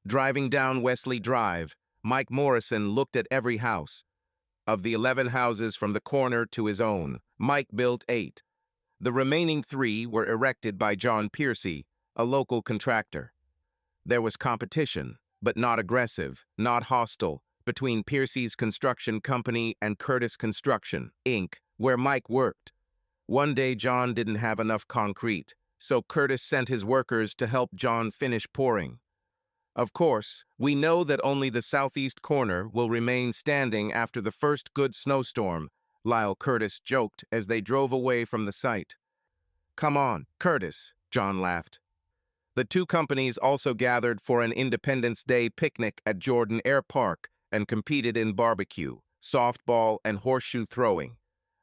Driving down Wesley Drive, Mike Morrison looked at every house. Of the 11 houses from the corner to his own, Mike built 8. The remaining 3 were erected by John Piercy, a local contractor. There was competition, but not aggressive, not hostile, between Piercy's construction company and Curtis Construction, Inc., where Mike worked. One day John didn't have enough concrete, so Curtis sent his workers to help John finish pouring. Of course, we know that only the southeast corner will remain standing after the first good snowstorm, Lyle Curtis joked as they drove away from the site. "Come on, Curtis," John laughed. The 2 companies also gathered for an Independence Day picnic at Jordan Air Park and competed in barbecue, softball, and horseshoe throwing.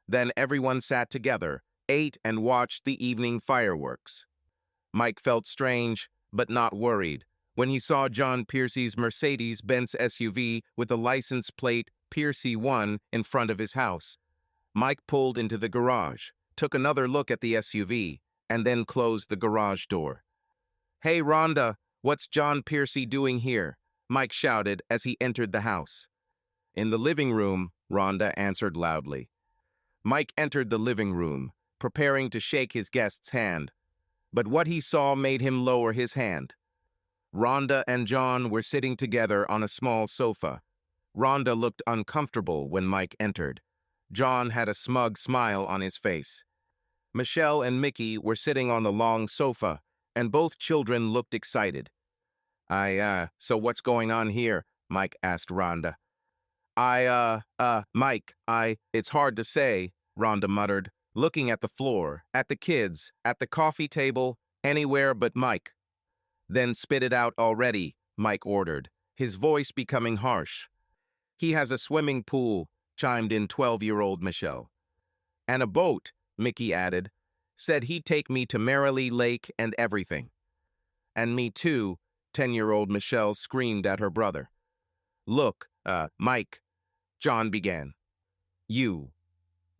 Then everyone sat together, ate, and watched the evening fireworks. Mike felt strange, but not worried, when he saw John Piercy's Mercedes-Benz SUV with the license plate Piercy 1 in front of his house. Mike pulled into the garage, took another look at the SUV, and then closed the garage door. "Hey, Rhonda, what's John Piercy doing here?" Mike shouted as he entered the house. "In the living room," Rhonda answered loudly. Mike entered the living room, preparing to shake his guest's hand. But what he saw made him lower his hand. Rhonda and John were sitting together on a small sofa. Rhonda looked uncomfortable when Mike entered. John had a smug smile on his face. Michelle and Mickey were sitting on the long sofa, and both children looked excited. So what's going on here?" Mike asked Rhonda. Mike, it's hard to say," Rhonda muttered, looking at the floor, at the kids, at the coffee table, anywhere but Mike. "Then spit it out already," Mike ordered, his voice becoming harsh. "He has a swimming pool," chimed in 12-year-old Michelle. "And a boat," Mickey added. "Said he'd take me to Merrily Lake and everything." "And me too," 10-year-old Michelle screamed at her brother. "Look, Mike," John began. "You."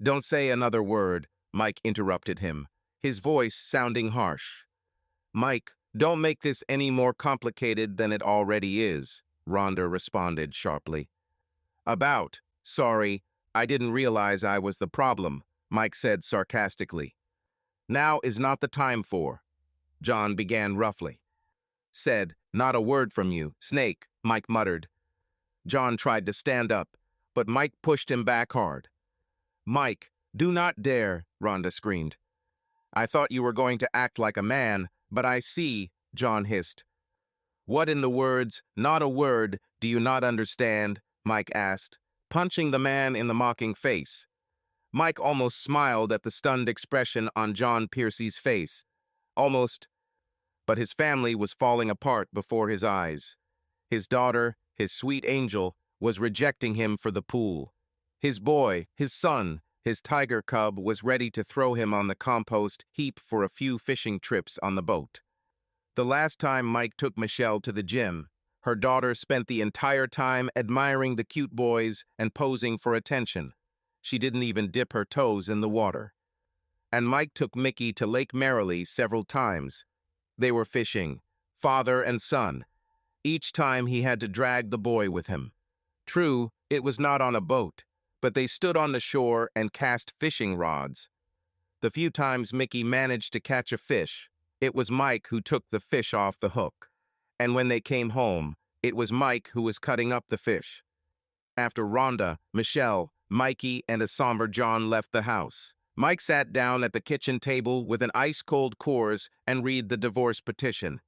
"Don't say another word," Mike interrupted him, his voice sounding harsh. "Mike, don't make this any more complicated than it already is," Rhonda responded sharply. Sorry, I didn't realize I was the problem," Mike said sarcastically. "Now is not the time for," John began roughly. "Said, not a word from you, Snake," Mike muttered. John tried to stand up, but Mike pushed him back hard. "Mike, do not dare," Rhonda screamed. "I thought you were going to act like a man, but I see," John hissed. "What in the words, not a word, do you not understand?" Mike asked, punching the man in the mocking face. Mike almost smiled at the stunned expression on John Piercy's face. Almost. But his family was falling apart before his eyes. His daughter, his sweet angel, was rejecting him for the pool. His boy, his son, his tiger cub was ready to throw him on the compost heap for a few fishing trips on the boat. The last time Mike took Michelle to the gym, her daughter spent the entire time admiring the cute boys and posing for attention. She didn't even dip her toes in the water. And Mike took Mickey to Lake Merrily several times. They were fishing, father and son. Each time he had to drag the boy with him. True, it was not on a boat, but they stood on the shore and cast fishing rods. The few times Mickey managed to catch a fish, it was Mike who took the fish off the hook. And when they came home, it was Mike who was cutting up the fish. After Rhonda, Michelle, Mikey, and a somber John left the house, Mike sat down at the kitchen table with an ice-cold Coors and read the divorce petition.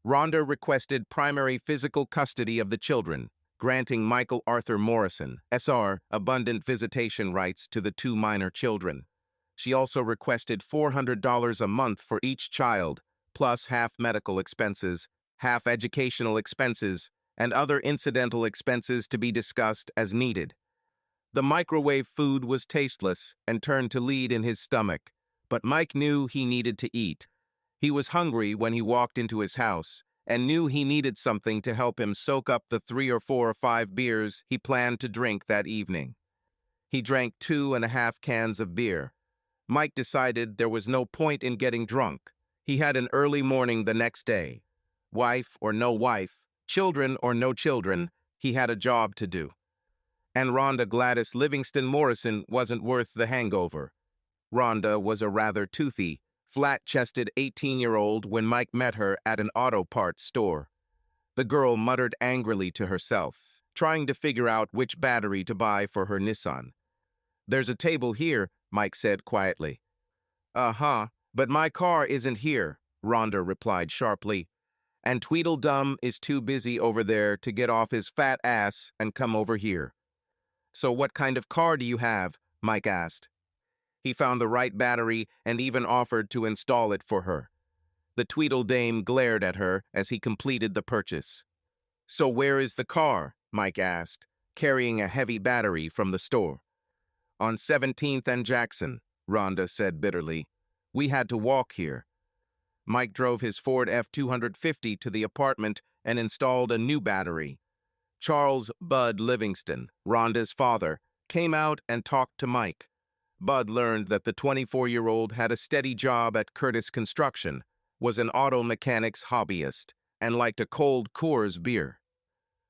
Rhonda requested primary physical custody of the children, granting Michael Arthur Morrison, SR, abundant visitation rights to the 2 minor children. She also requested $400 a month for each child, plus half medical expenses, half educational expenses, and other incidental expenses to be discussed as needed. The microwave food was tasteless and turned to lead in his stomach, but Mike knew he needed to eat. He was hungry when he walked into his house and knew he needed something to help him soak up the 3 or 4 or 5 beers he planned to drink that evening. He drank 2.5 cans of beer. Mike decided there was no point in getting drunk. He had an early morning the next day. Wife or no wife, Children or no children, he had a job to do. And Rhonda Gladys Livingston Morrison wasn't worth the hangover. Rhonda was a rather toothy, flat-chested 18-year-old when Mike met her at an auto parts store. The girl muttered angrily to herself, trying to figure out which battery to buy for her Nissan. "There's a table here," Mike said quietly. "Uh-huh, but my car isn't here," Rhonda replied sharply. "And Tweedledum is too busy over there to get off his fat ass and come over here." "So what kind of car do you have?" Mike asked. He found the right battery and even offered to install it for her. The Tweedledame glared at her as he completed the purchase. "So where is the car?" Mike asked, carrying a heavy battery from the store. "On 17th and Jackson," Rhonda said bitterly. "We had to walk here." Mike drove his Ford F-250 to the apartment and installed a new battery. Charles Bud Livingston, Rhonda's father, came out and talked to Mike. Bud learned that the 24-year-old had a steady job at Curtis Construction, was an auto mechanics hobbyist, and liked a cold Coors beer.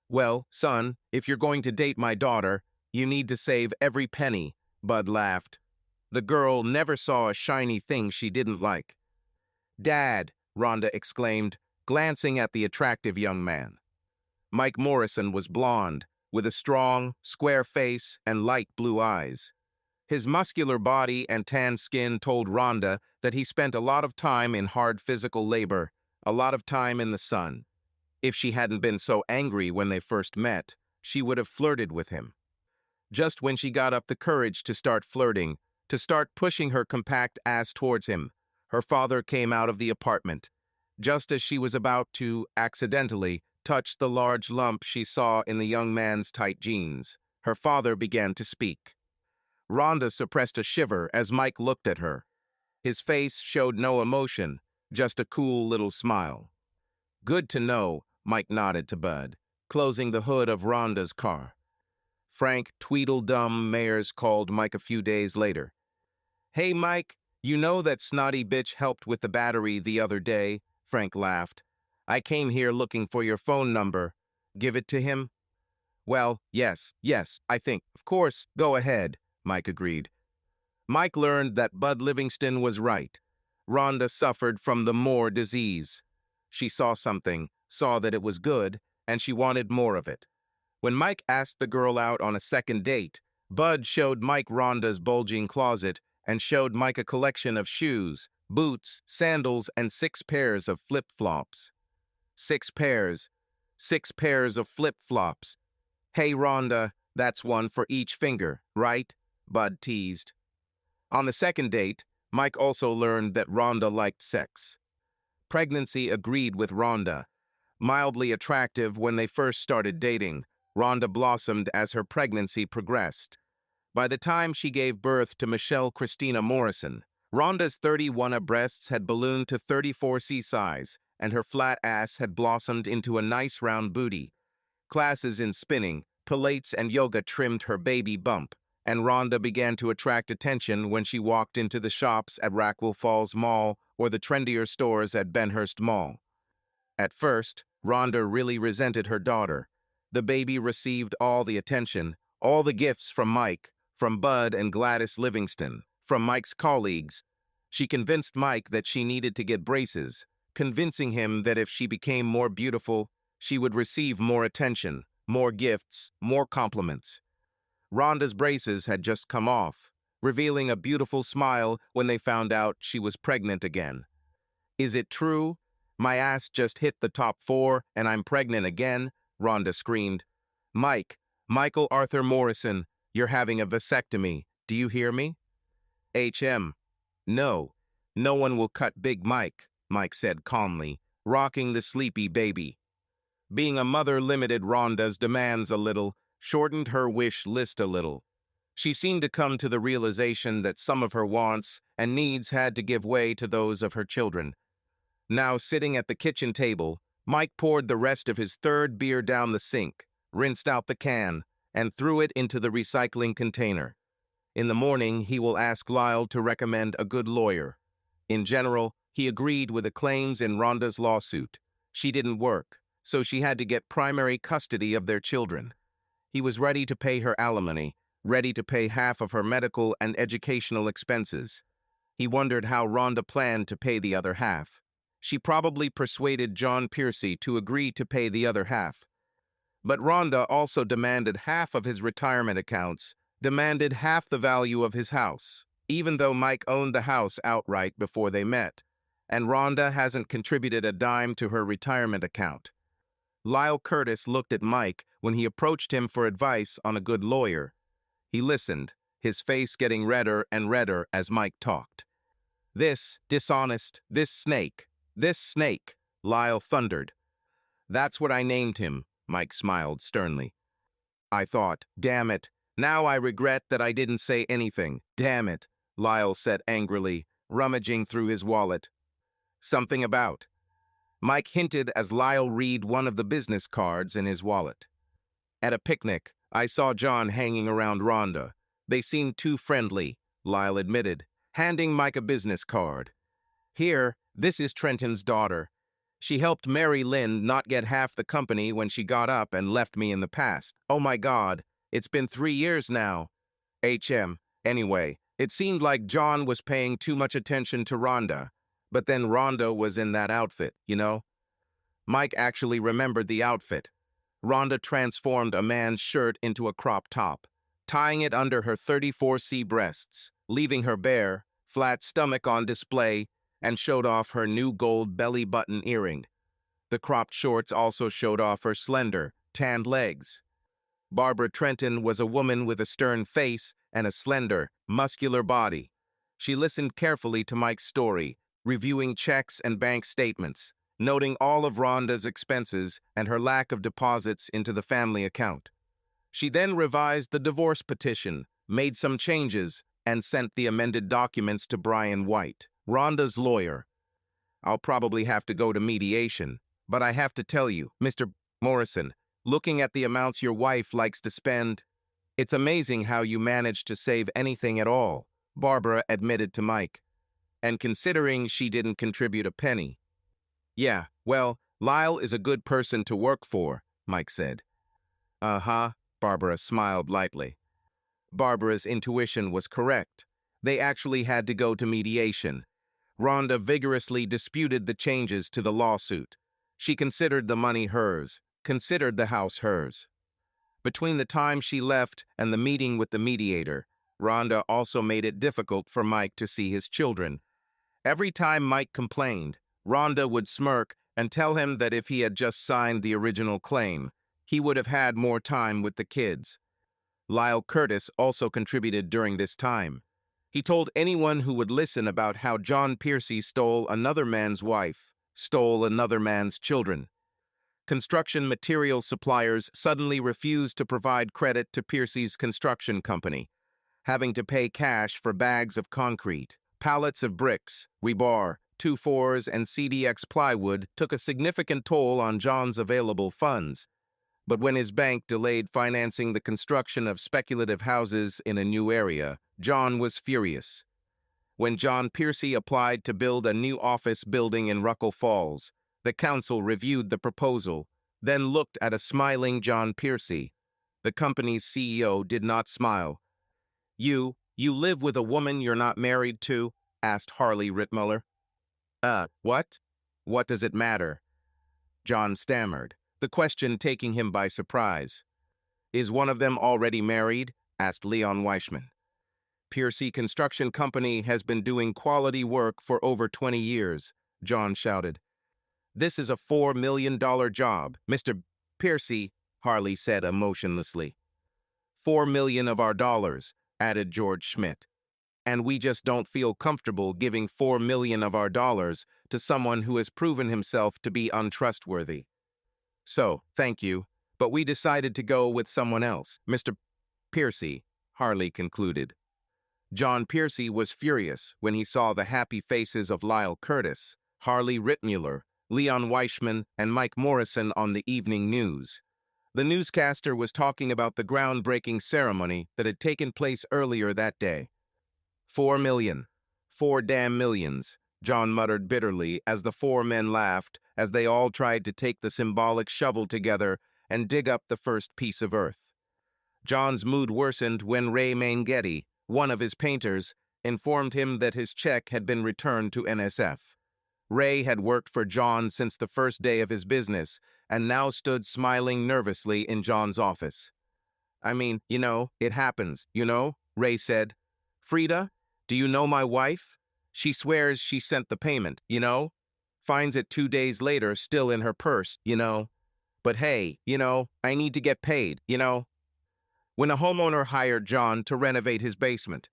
"Well, son, if you're going to date my daughter, you need to save every penny," Bud laughed. The girl never saw a shiny thing she didn't like. "Dad," Rhonda exclaimed, glancing at the attractive young man. Mike Morrison was blond, with a strong, square face and light blue eyes. His muscular body and tan skin told Rhonda that he spent a lot of time in hard physical labor, a lot of time in the sun. If she hadn't been so angry when they first met, she would have flirted with him. Just when she got up the courage to start flirting, to start pushing her compact ass towards him, her father came out of the apartment. Just as she was about to, accidentally, touch the large lump she saw in the young man's tight jeans, her father began to speak. Rhonda suppressed a shiver as Mike looked at her. His face showed no emotion, just a cool little smile. "Good to know," Mike nodded to Bud, closing the hood of Rhonda's car. Frank Tweedledum Mayers called Mike a few days later. "Hey, Mike, you know that snotty bitch helped with the battery the other day?" Frank laughed. "I came here looking for your phone number. Give it to him?" "Well, yes, I think. Of course, go ahead," Mike agreed. Mike learned that Bud Livingston was right. Rhonda suffered from the Moore disease. She saw something, saw that it was good, and she wanted more of it. When Mike asked the girl out on a second date, Bud showed Mike Rhonda's bulging closet and showed Mike a collection of shoes, boots, sandals, and 6 pairs of flip-flops. 6 pairs. 6 pairs of flip-flops. "Hey, Rhonda, that's one for each finger, right?" Bud teased. On the second date, Mike also learned that Rhonda liked sex. Pregnancy agreed with Rhonda. Mildly attractive when they first started dating, Rhonda blossomed as her pregnancy progressed. By the time she gave birth to Michelle Christina Morrison, Rhonda's 31 breasts had ballooned to 34C size, and her flat ass had blossomed into a nice round booty. Classes in spinning, Pilates, and yoga trimmed her baby bump, and Rhonda began to attract attention when she walked into the shops at Rackwell Falls Mall or the trendier stores at Benhurst Mall. At first, Rhonda really resented her daughter. The baby received all the attention, all the gifts from Mike, from Bud and Gladys Livingston, from Mike's colleagues. She convinced Mike that she needed to get braces, convincing him that if she became more beautiful, she would receive more attention, more gifts, more compliments. Rhonda's braces had just come off, revealing a beautiful smile when they found out she was pregnant again. "Is it true? My ass just hit the top 4 and I'm pregnant again," Rhonda screamed. Michael Arthur Morrison, you're having a vasectomy. Do you hear me?" "HM. No. No one will cut Big Mike," Mike said calmly, rocking the sleepy baby. Being a mother limited Rhonda's demands a little, shortened her wish list a little. She seemed to come to the realization that some of her wants and needs had to give way to those of her children. Now sitting at the kitchen table, Mike poured the rest of his 3rd beer down the sink, rinsed out the can, and threw it into the recycling container. In the morning, he will ask Lyle to recommend a good lawyer. In general, he agreed with the claims in Rhonda's lawsuit. She didn't work. so she had to get primary custody of their children. He was ready to pay her alimony, ready to pay half of her medical and educational expenses. He wondered how Rhonda planned to pay the other half. She probably persuaded John Piercy to agree to pay the other half. But Rhonda also demanded half of his retirement accounts, demanded half the value of his house, even though Mike owned the house outright before they met, and Rhonda hasn't contributed a dime to her retirement account. Lyle Curtis looked at Mike when he approached him for advice on a good lawyer. He listened, his face getting redder and redder as Mike talked. This snake, Lyle thundered. That's what I named him, Mike smiled sternly. I thought, damn it, now I regret that I didn't say anything. Damn it, Lyle said angrily, rummaging through his wallet. Something about. Mike hinted as Lyle read one of the business cards in his wallet. At a picnic, I saw John hanging around Rhonda. They seemed too friendly, Lyle admitted, handing Mike a business card. Here, this is Trenton's daughter. She helped Mary Lynn not get half the company when she got up and left me in the past. Oh my God, it's been 3 years now. Anyway, it seemed like John was paying too much attention to Rhonda. But then Rhonda was in that outfit, you know? Mike actually remembered the outfit. Rhonda transformed a man's shirt into a crop top, tying it under her 34C breasts, leaving her bare, flat stomach on display, and showed off her new gold belly button earring. The cropped shorts also showed off her slender, tanned legs. Barbara Trenton was a woman with a stern face and a slender, muscular body. She listened carefully to Mike's story, reviewing checks and bank statements, noting all of Rhonda's expenses and her lack of deposits into the family account. She then revised the divorce petition, made some changes, and sent the amended documents to Brian White, Rhonda's lawyer. I'll probably have to go to mediation, but I have to tell you, Mr. Morrison, looking at the amounts your wife likes to spend, it's amazing how you manage to save anything at all, Barbara admitted to Mike. And considering she didn't contribute a penny. Yeah, well, Lyle is a good person to work for, Mike said. Uh-huh, Barbara smiled lightly. Barbara's intuition was correct. They actually had to go to mediation. Rhonda vigorously disputed the changes to the lawsuit. She considered the money hers, considered the house hers. Between the time she left and the meeting with the mediator, Rhonda also made it difficult for Mike to see his children. Every time Mike complained, Rhonda would smirk and tell him that if he had just signed the original claim, he would have had more time with the kids. Lyle Curtis also contributed during this time. He told anyone who would listen about how John Piercy stole another man's wife, stole another man's children. Construction material suppliers suddenly refused to provide credit to Piercy's construction company, having to pay cash for bags of concrete. Pallets of bricks, rebar, 2-4s, and CDX plywood took a significant toll on John's available funds. But when his bank delayed financing the construction of speculative houses in a new area, John was furious. When John Piercy applied to build a new office building in Ruckle Falls, the council reviewed the proposal, then looked at a smiling John Piercy. The company's CEO did not smile. You live with a woman you're not married to? Asked Harley Rittmuller. What? What does it matter? John stammered, the question taking him by surprise. Is one of them already married? Asked Leon Weishman. Piercy Construction Company has been doing quality work for over 20 years, John shouted. This is a $4 million job, Mr. Piercy, Harley said emotionlessly. $4 million of our dollars, added George Schmidt. And we just don't feel comfortable giving $4 million of our dollars to someone who has proven himself to be untrustworthy. So, thank you, but we decided to go with someone else, Mr. Piercy, Harley concluded. John Piercy was furious when he saw the happy faces of Lyle Curtis, Harley Rittmuller, Leon Weishman, and Mike Morrison on the evening news. The newscaster was talking about the groundbreaking ceremony that had taken place earlier that day. $4 million. 4 damn millions, John muttered bitterly as the four men laughed as they all tried to take the symbolic shovel together and dig up the first piece of earth. John's mood worsened when Ray Manggetti, one of his painters, informed him that his check had been returned to NSF. Ray had worked for John since the first day of his business and now stood smiling nervously in John's office. "I mean, it happens, Ray said. "Frida, do you know my wife? She swears she sent the payment. Finds it 2 days later still in her purse. But hey, I need to get paid. When a homeowner hired John to renovate his basement,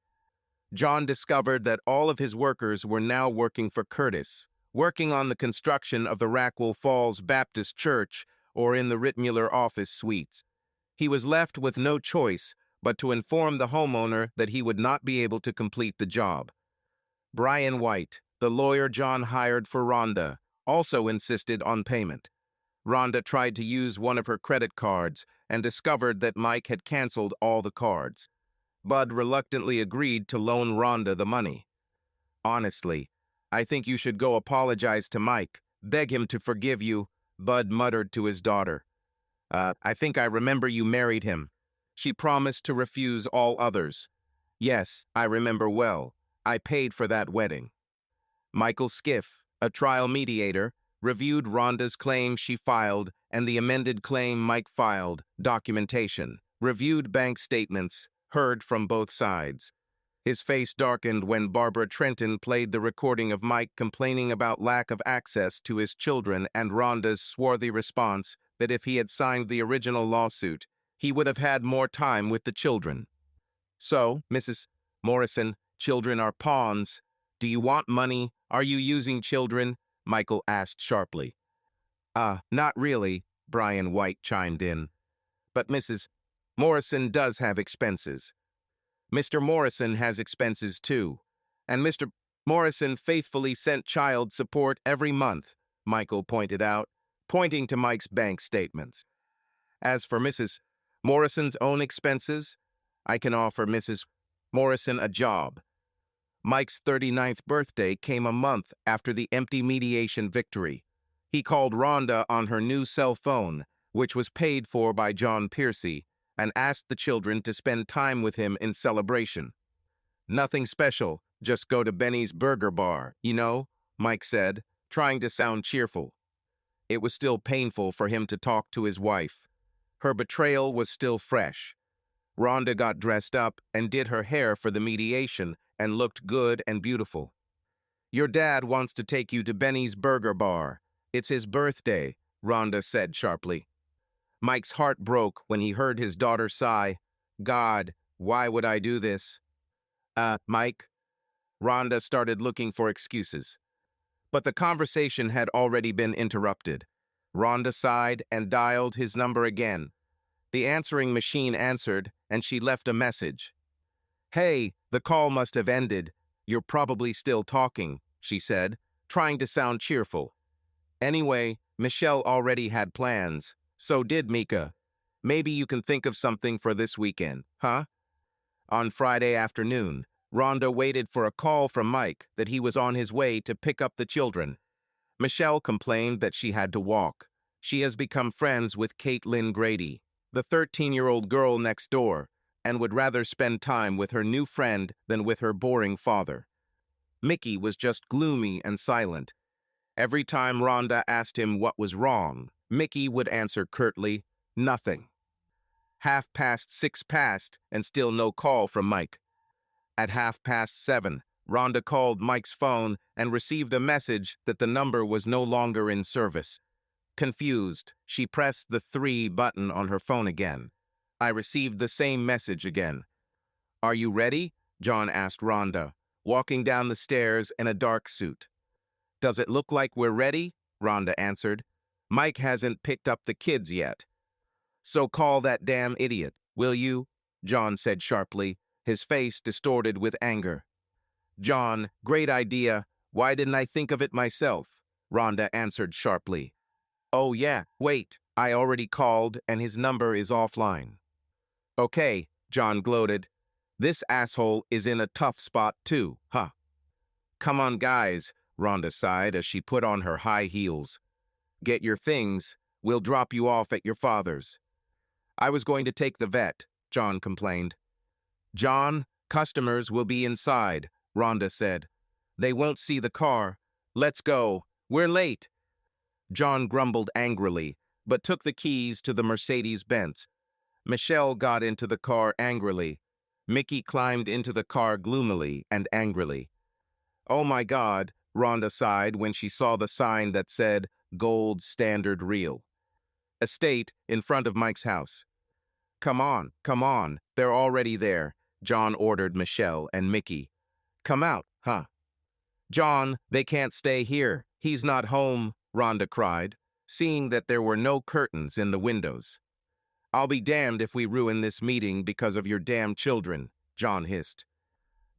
John discovered that all of his workers were now working for Curtis, working on the construction of the Rackwell Falls Baptist Church or in the Rittmuller office suites. He was left with no choice but to inform the homeowner that he would not be able to complete the job. Brian White, the lawyer John hired for Rhonda, also insisted on payment. Rhonda tried to use one of her credit cards and discovered that Mike had canceled all the cards. Bud reluctantly agreed to loan Rhonda the money. "Honestly, I think you should go apologize to Mike, beg him to forgive you," Bud muttered to his daughter. "I think I remember you married him." She promised to refuse all others. "Yes, I remember well. I paid for that wedding." Michael Skiff, a trial mediator, reviewed Rhonda's claim she filed and the amended claim Mike filed, documentation, reviewed bank statements, heard from both sides. His face darkened when Barbara Trenton played the recording of Mike complaining about lack of access to his children and Rhonda's swarthy response that if he had signed the original lawsuit, he would have had more time with the children. "So, Mrs. Morrison, children are pawns. Do you want money? Are you using children?" Michael asked sharply. Not really," Brian White chimed in. "But Mrs. Morrison does have expenses." "Mr. Morrison has expenses too. And Mr. Morrison faithfully sent child support every month," Michael pointed out, pointing to Mike's bank statements. "As for Mrs. Morrison's own expenses, I can offer Mrs. Morrison a job." Mike's 39th birthday came a month after the empty mediation victory. He called Rhonda on her new cell phone, which was paid for by John Piercy, and asked the children to spend time with him in celebration. "Nothing special, just go to Benny's Burger Bar, Mike said, trying to sound cheerful. It was still painful for him to talk to his wife. Her betrayal was still fresh. Rhonda got dressed up and did her hair for the mediation and looked good and beautiful. "Your dad wants to take you to Benny's Burger Bar. It's his birthday," Rhonda said sharply. Mike's heart broke when he heard his daughter sigh. "God, why would I do this?" Mike?" Rhonda started looking for excuses. But the conversation had already been interrupted. Rhonda sighed and dialed his number again. The answering machine answered, and she left a message. "Hey, the call must have ended. You're probably still talking," she said, trying to sound cheerful. "Anyway, Michelle already had plans. So did Mika. Maybe you can think of something for this weekend, huh?" On Friday afternoon, Rhonda waited for a call from Mike that he was on his way to pick up the children. Michelle complained that she had to walk. She has become friends with Caitlin Grady, the 13-year-old girl next door, and would rather spend time with her new friend than with her boring father. Mickey was just gloomy and silent. Every time Rhonda asked him what was wrong, Mickey would answer curtly, "Nothing." 6:30 passed, and still no call from Mike. At 7:30, Rhonda called Mike's phone and received a message that the number was no longer in service. Confused, she pressed the 3 button on her phone again. I received the same message again. "Are you ready?" John asked Rhonda, walking down the stairs in a dark suit. "Does it look like we're ready?" Rhonda answered. "Mike hasn't picked up the kids yet." "So call that damn idiot, will you?" John said sharply, his face distorted with anger. "John, great idea. Why didn't I think of it myself?" Rhonda answered sharply. "Oh yeah, wait, I already called and his number is offline." "Okay," John gloated. "This asshole is in a tough spot too, huh?" "Come on, guys," Rhonda sighed as she put on her high heels. Get your things. We'll drop you off at your father's. I was going to take the vet, John complained. John, customers will be inside, Rhonda said. They won't see the car. Let's go. We're late. John grumbled angrily, but took the keys to the Mercedes-Benz. Michelle got into the car angrily. Mickey climbed into the car gloomily and angrily. Oh my God, Rhonda sighed when she saw the sign that said Gold Standard Real Estate in front of Mike's house. Come on, they're already there, John ordered Michelle and Mickey. Come out, huh? John, they can't stay here. He's not home, Rhonda cried, seeing that there were no curtains in the windows. I'll be damned if we ruin this meeting because of your damn children, John hissed.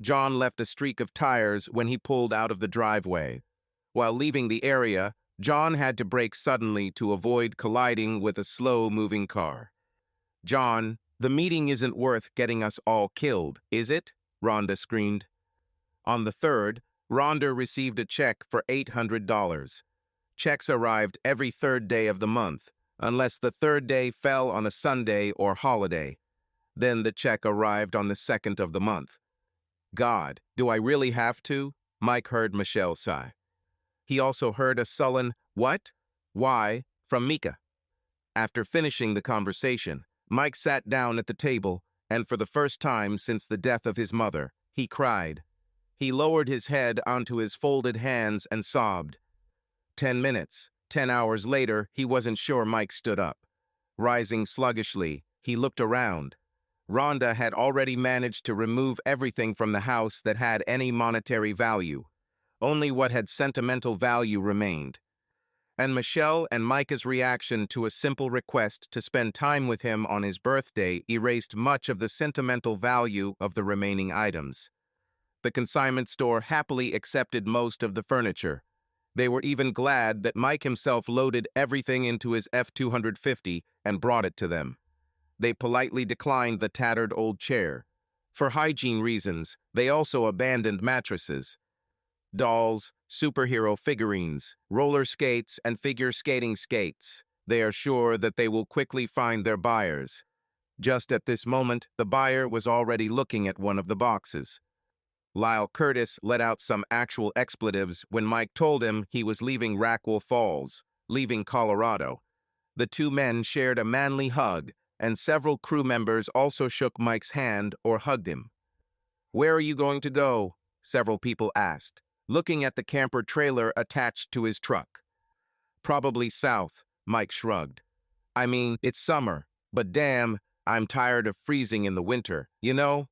John left a streak of tires when he pulled out of the driveway. While leaving the area, John had to brake suddenly to avoid colliding with a slow-moving car. John, the meeting isn't worth getting us all killed, is it? Rhonda screamed. On the 3rd, Rhonda received a check for $800. Checks arrived every 3rd day of the month, unless the 3rd day fell on a Sunday or holiday. Then the check arrived on the 2nd of the month. God, do I really have to? Mike heard Michelle sigh. He also heard a sullen, what? Why? From Mika. After finishing the conversation, Mike sat down at the table, and for the first time since the death of his mother, he cried. He lowered his head onto his folded hands and sobbed. 10 minutes, 10 hours later, he wasn't sure Mike stood up. Rising sluggishly, he looked around. Rhonda had already managed to remove everything from the house that had any monetary value. Only what had sentimental value remained. And Michelle and Micah's reaction to a simple request to spend time with him on his birthday erased much of the sentimental value of the remaining items. The consignment store happily accepted most of the furniture. They were even glad that Mike himself loaded everything into his F-250 and brought it to them. They politely declined the tattered old chair. For hygiene reasons, they also abandoned mattresses. Dolls, superhero figurines, roller skates, and figure skating skates. They are sure that they will quickly find their buyers. Just at this moment, the buyer was already looking at one of the boxes. Lyle Curtis let out some actual expletives when Mike told him he was leaving Rackwell Falls, leaving Colorado. The two men shared a manly hug, and several crew members also shook Mike's hand or hugged him. Where are you going to go? Several people asked, looking at the camper trailer attached to his truck. Probably south, Mike shrugged. I mean, it's summer, but damn, I'm tired of freezing in the winter, you know?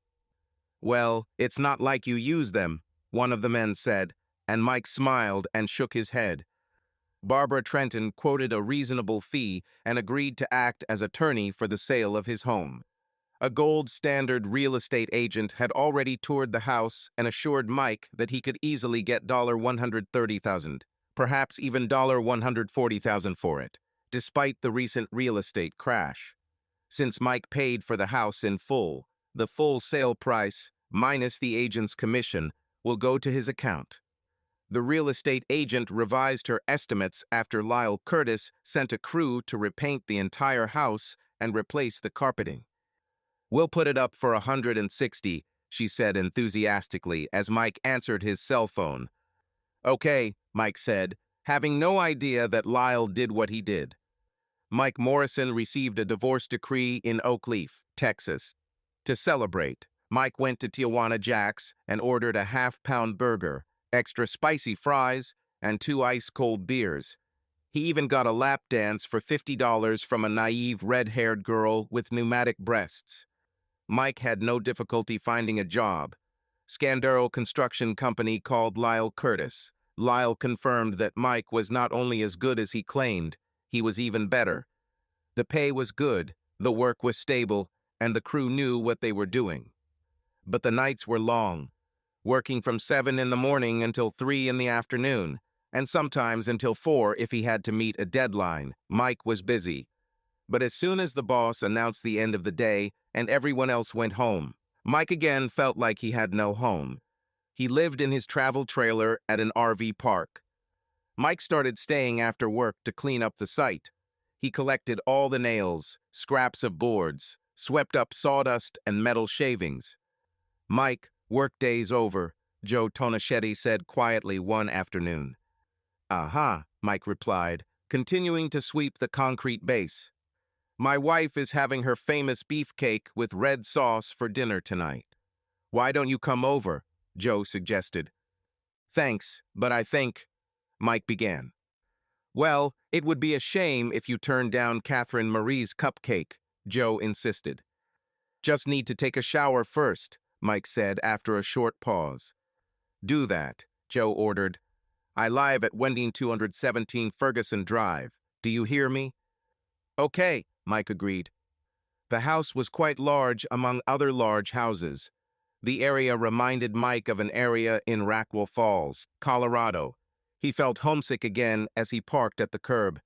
Well, it's not like you use them, one of the men said, and Mike smiled and shook his head. Barbara Trenton quoted a reasonable fee and agreed to act as attorney for the sale of his home. A gold standard real estate agent had already toured the house and assured Mike that he could easily get $130,000, perhaps even $140,000 for it, despite the recent real estate crash. Since Mike paid for the house in full, the full sale price, minus the agent's commission, will go to his account. The real estate agent revised her estimates after Lyle Curtis sent a crew to repaint the entire house and replace the carpeting. We'll put it up for $160, she said enthusiastically as Mike answered his cell phone. Okay, Mike said, having no idea that Lyle did what he did. Mike Morrison received a divorce decree in Oakleaf, Texas. To celebrate, Mike went to Tijuana Jack's and ordered a half-pound burger, extra spicy fries, and 2 ice-cold beers. He even got a lap dance for $50 from a naive red-haired girl with pneumatic breasts. Mike had no difficulty finding a job. Scandero Construction Company called Lyle Curtis. Lyle confirmed that Mike was not only as good as he claimed, he was even better. The pay was good, the work was stable, and the crew knew what they were doing. But the nights were long, working from 7 in the morning until 3 in the afternoon, and sometimes until 4 if he had to meet a deadline. Mike was busy. But as soon as the boss announced the end of the day and everyone else went home, Mike again felt like he had no home. He lived in his travel trailer at an RV park. Mike started staying after work to clean up the site. He collected all the nails, scraps of boards, swept up sawdust and metal shavings. "Mike, workday's over," Joe Tonaschetti said quietly one afternoon. "Aha," Mike replied, continuing to sweep the concrete base. "My wife is having her famous beefcake with red sauce for dinner tonight. Why don't you come over?" Joe suggested. "Thanks, but I think," Mike began. "Well, it would be a shame if you turned down Catherine Marie's cupcake," Joe insisted. "Just need to take a shower first," Mike said after a short pause. "Do that," Joe ordered. "I live at Wending 217 Ferguson Drive. Do you hear me?" "Okay," Mike agreed. The house was quite large among other large houses. The area reminded Mike of an area in Rackwell Falls, Colorado. He felt homesick again as he parked at the curb.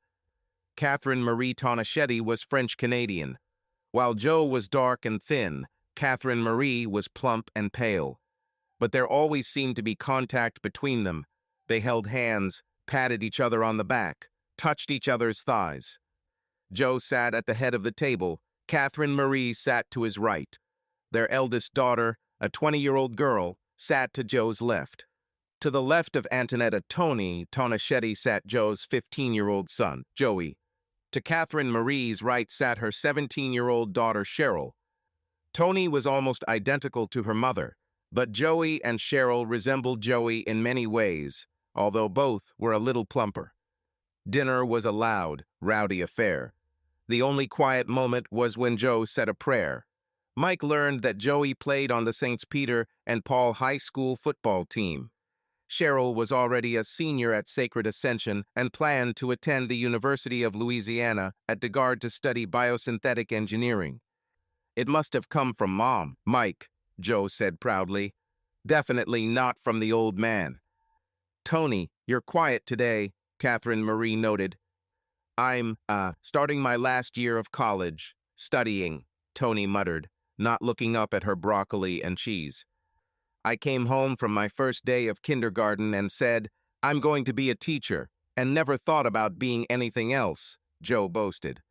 Catherine Marie Tonaschetti was French-Canadian. While Joe was dark and thin, Catherine Marie was plump and pale. But there always seemed to be contact between them. They held hands, patted each other on the back, touched each other's thighs. Joe sat at the head of the table. Catherine Marie sat to his right. Their eldest daughter, a 20-year-old girl, sat to Joe's left. To the left of Antonetta Tony Tonaschetti sat Joe's 15-year-old son, Joey. To Catherine Marie's right sat her 17-year-old daughter, Cheryl. Tony was almost identical to her mother, but Joey and Cheryl resembled Joey in many ways, although both were a little plumper. Dinner was a loud, rowdy affair. The only quiet moment was when Joe said a prayer. Mike learned that Joey played on the St. Peter and Paul High School football team. Cheryl was already a senior at Sacred Ascension and planned to attend the University of Louisiana at DeGard to study biosynthetic engineering. "It must have come from Mom, Mike," Joe said proudly. "Definitely not from the old man." "Tony, you're quiet today," Catherine Marie noted. I'm starting my last year of college, studying," Tony muttered, not looking up at her broccoli and cheese. "I came home from my first day of kindergarten and said, I'm going to be a teacher, and never thought about being anything else," Joe boasted.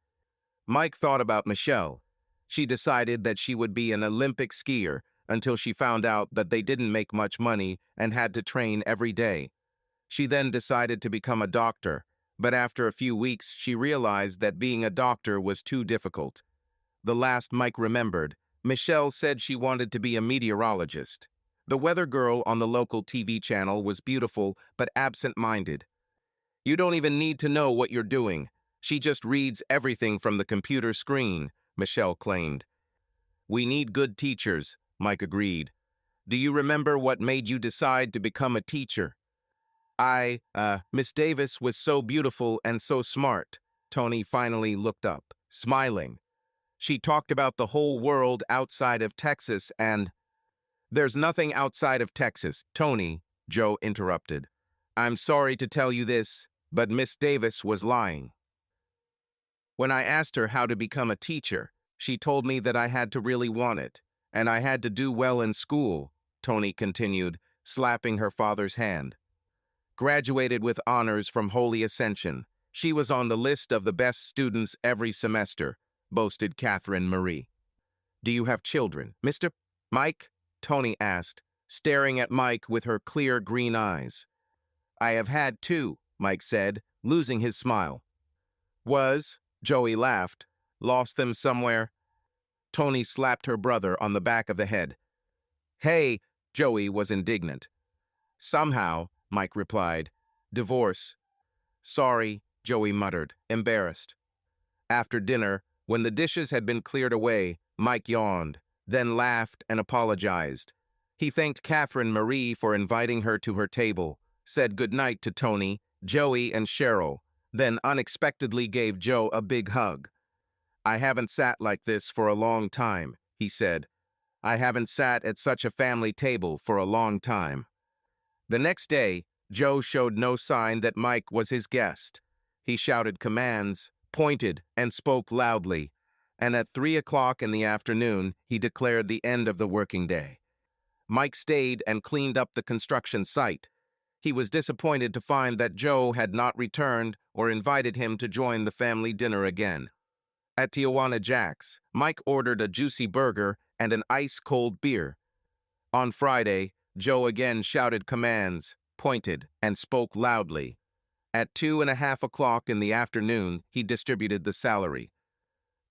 Mike thought about Michelle. She decided that she would be an Olympic skier until she found out that they didn't make much money and had to train every day. She then decided to become a doctor, but after a few weeks she realized that being a doctor was too difficult. The last Mike remembered, Michelle said she wanted to be a meteorologist. The weather girl on the local TV channel was beautiful but absent-minded. "You don't even need to know what you're doing. She just reads everything from the computer screen," Michelle claimed. "We need good teachers," Mike agreed. "Do you remember what made you decide to become a teacher?" Miss Davis was so beautiful and so smart." Tony finally looked up, smiling. "She talked about the whole world outside of Texas and—" "There's nothing outside of Texas, Tony," Joe interrupted. "I'm sorry to tell you this, but Miss Davis was lying. When I asked her how to become a teacher, she told me that I had to really want it, and I had to do well in school," Tony continued, slapping her father's hand. "Graduated with honors from Holy Ascension. She was on the list of the best students every semester," boasted Catherine Marie. "Do you have children, Mr. Mike?" Tony asked, staring at Mike with her clear green eyes. "I have had two," Mike said, losing his smile. Joey laughed. "Lost them somewhere?" Tony slapped her brother on the back of the head. "Hey," Joey was indignant. "Somehow," Mike replied. "Divorce." "Sorry," Joey muttered, embarrassed. After dinner, when the dishes had been cleared away, Mike yawned, then laughed and apologized. He thanked Catherine Marie for inviting her to her table, said goodnight to Tony, Joey, and Cheryl, then unexpectedly gave Joe a big hug. "I haven't sat like this for a long time," he said. "I haven't sat at such a family table for a long time." The next day, Joe showed no sign that Mike was his guest. He shouted commands, pointed, and spoke loudly, and at 3 o'clock in the afternoon, he declared the end of the working day. Mike stayed and cleaned up the construction site. He was disappointed to find that Joe had not returned or invited him to join the family dinner again. At Tijuana Jack's, Mike ordered a juicy burger and an ice-cold beer. On Friday, Joe again shouted commands, pointed, and spoke loudly. At 2:30 in the afternoon, he distributed the salary.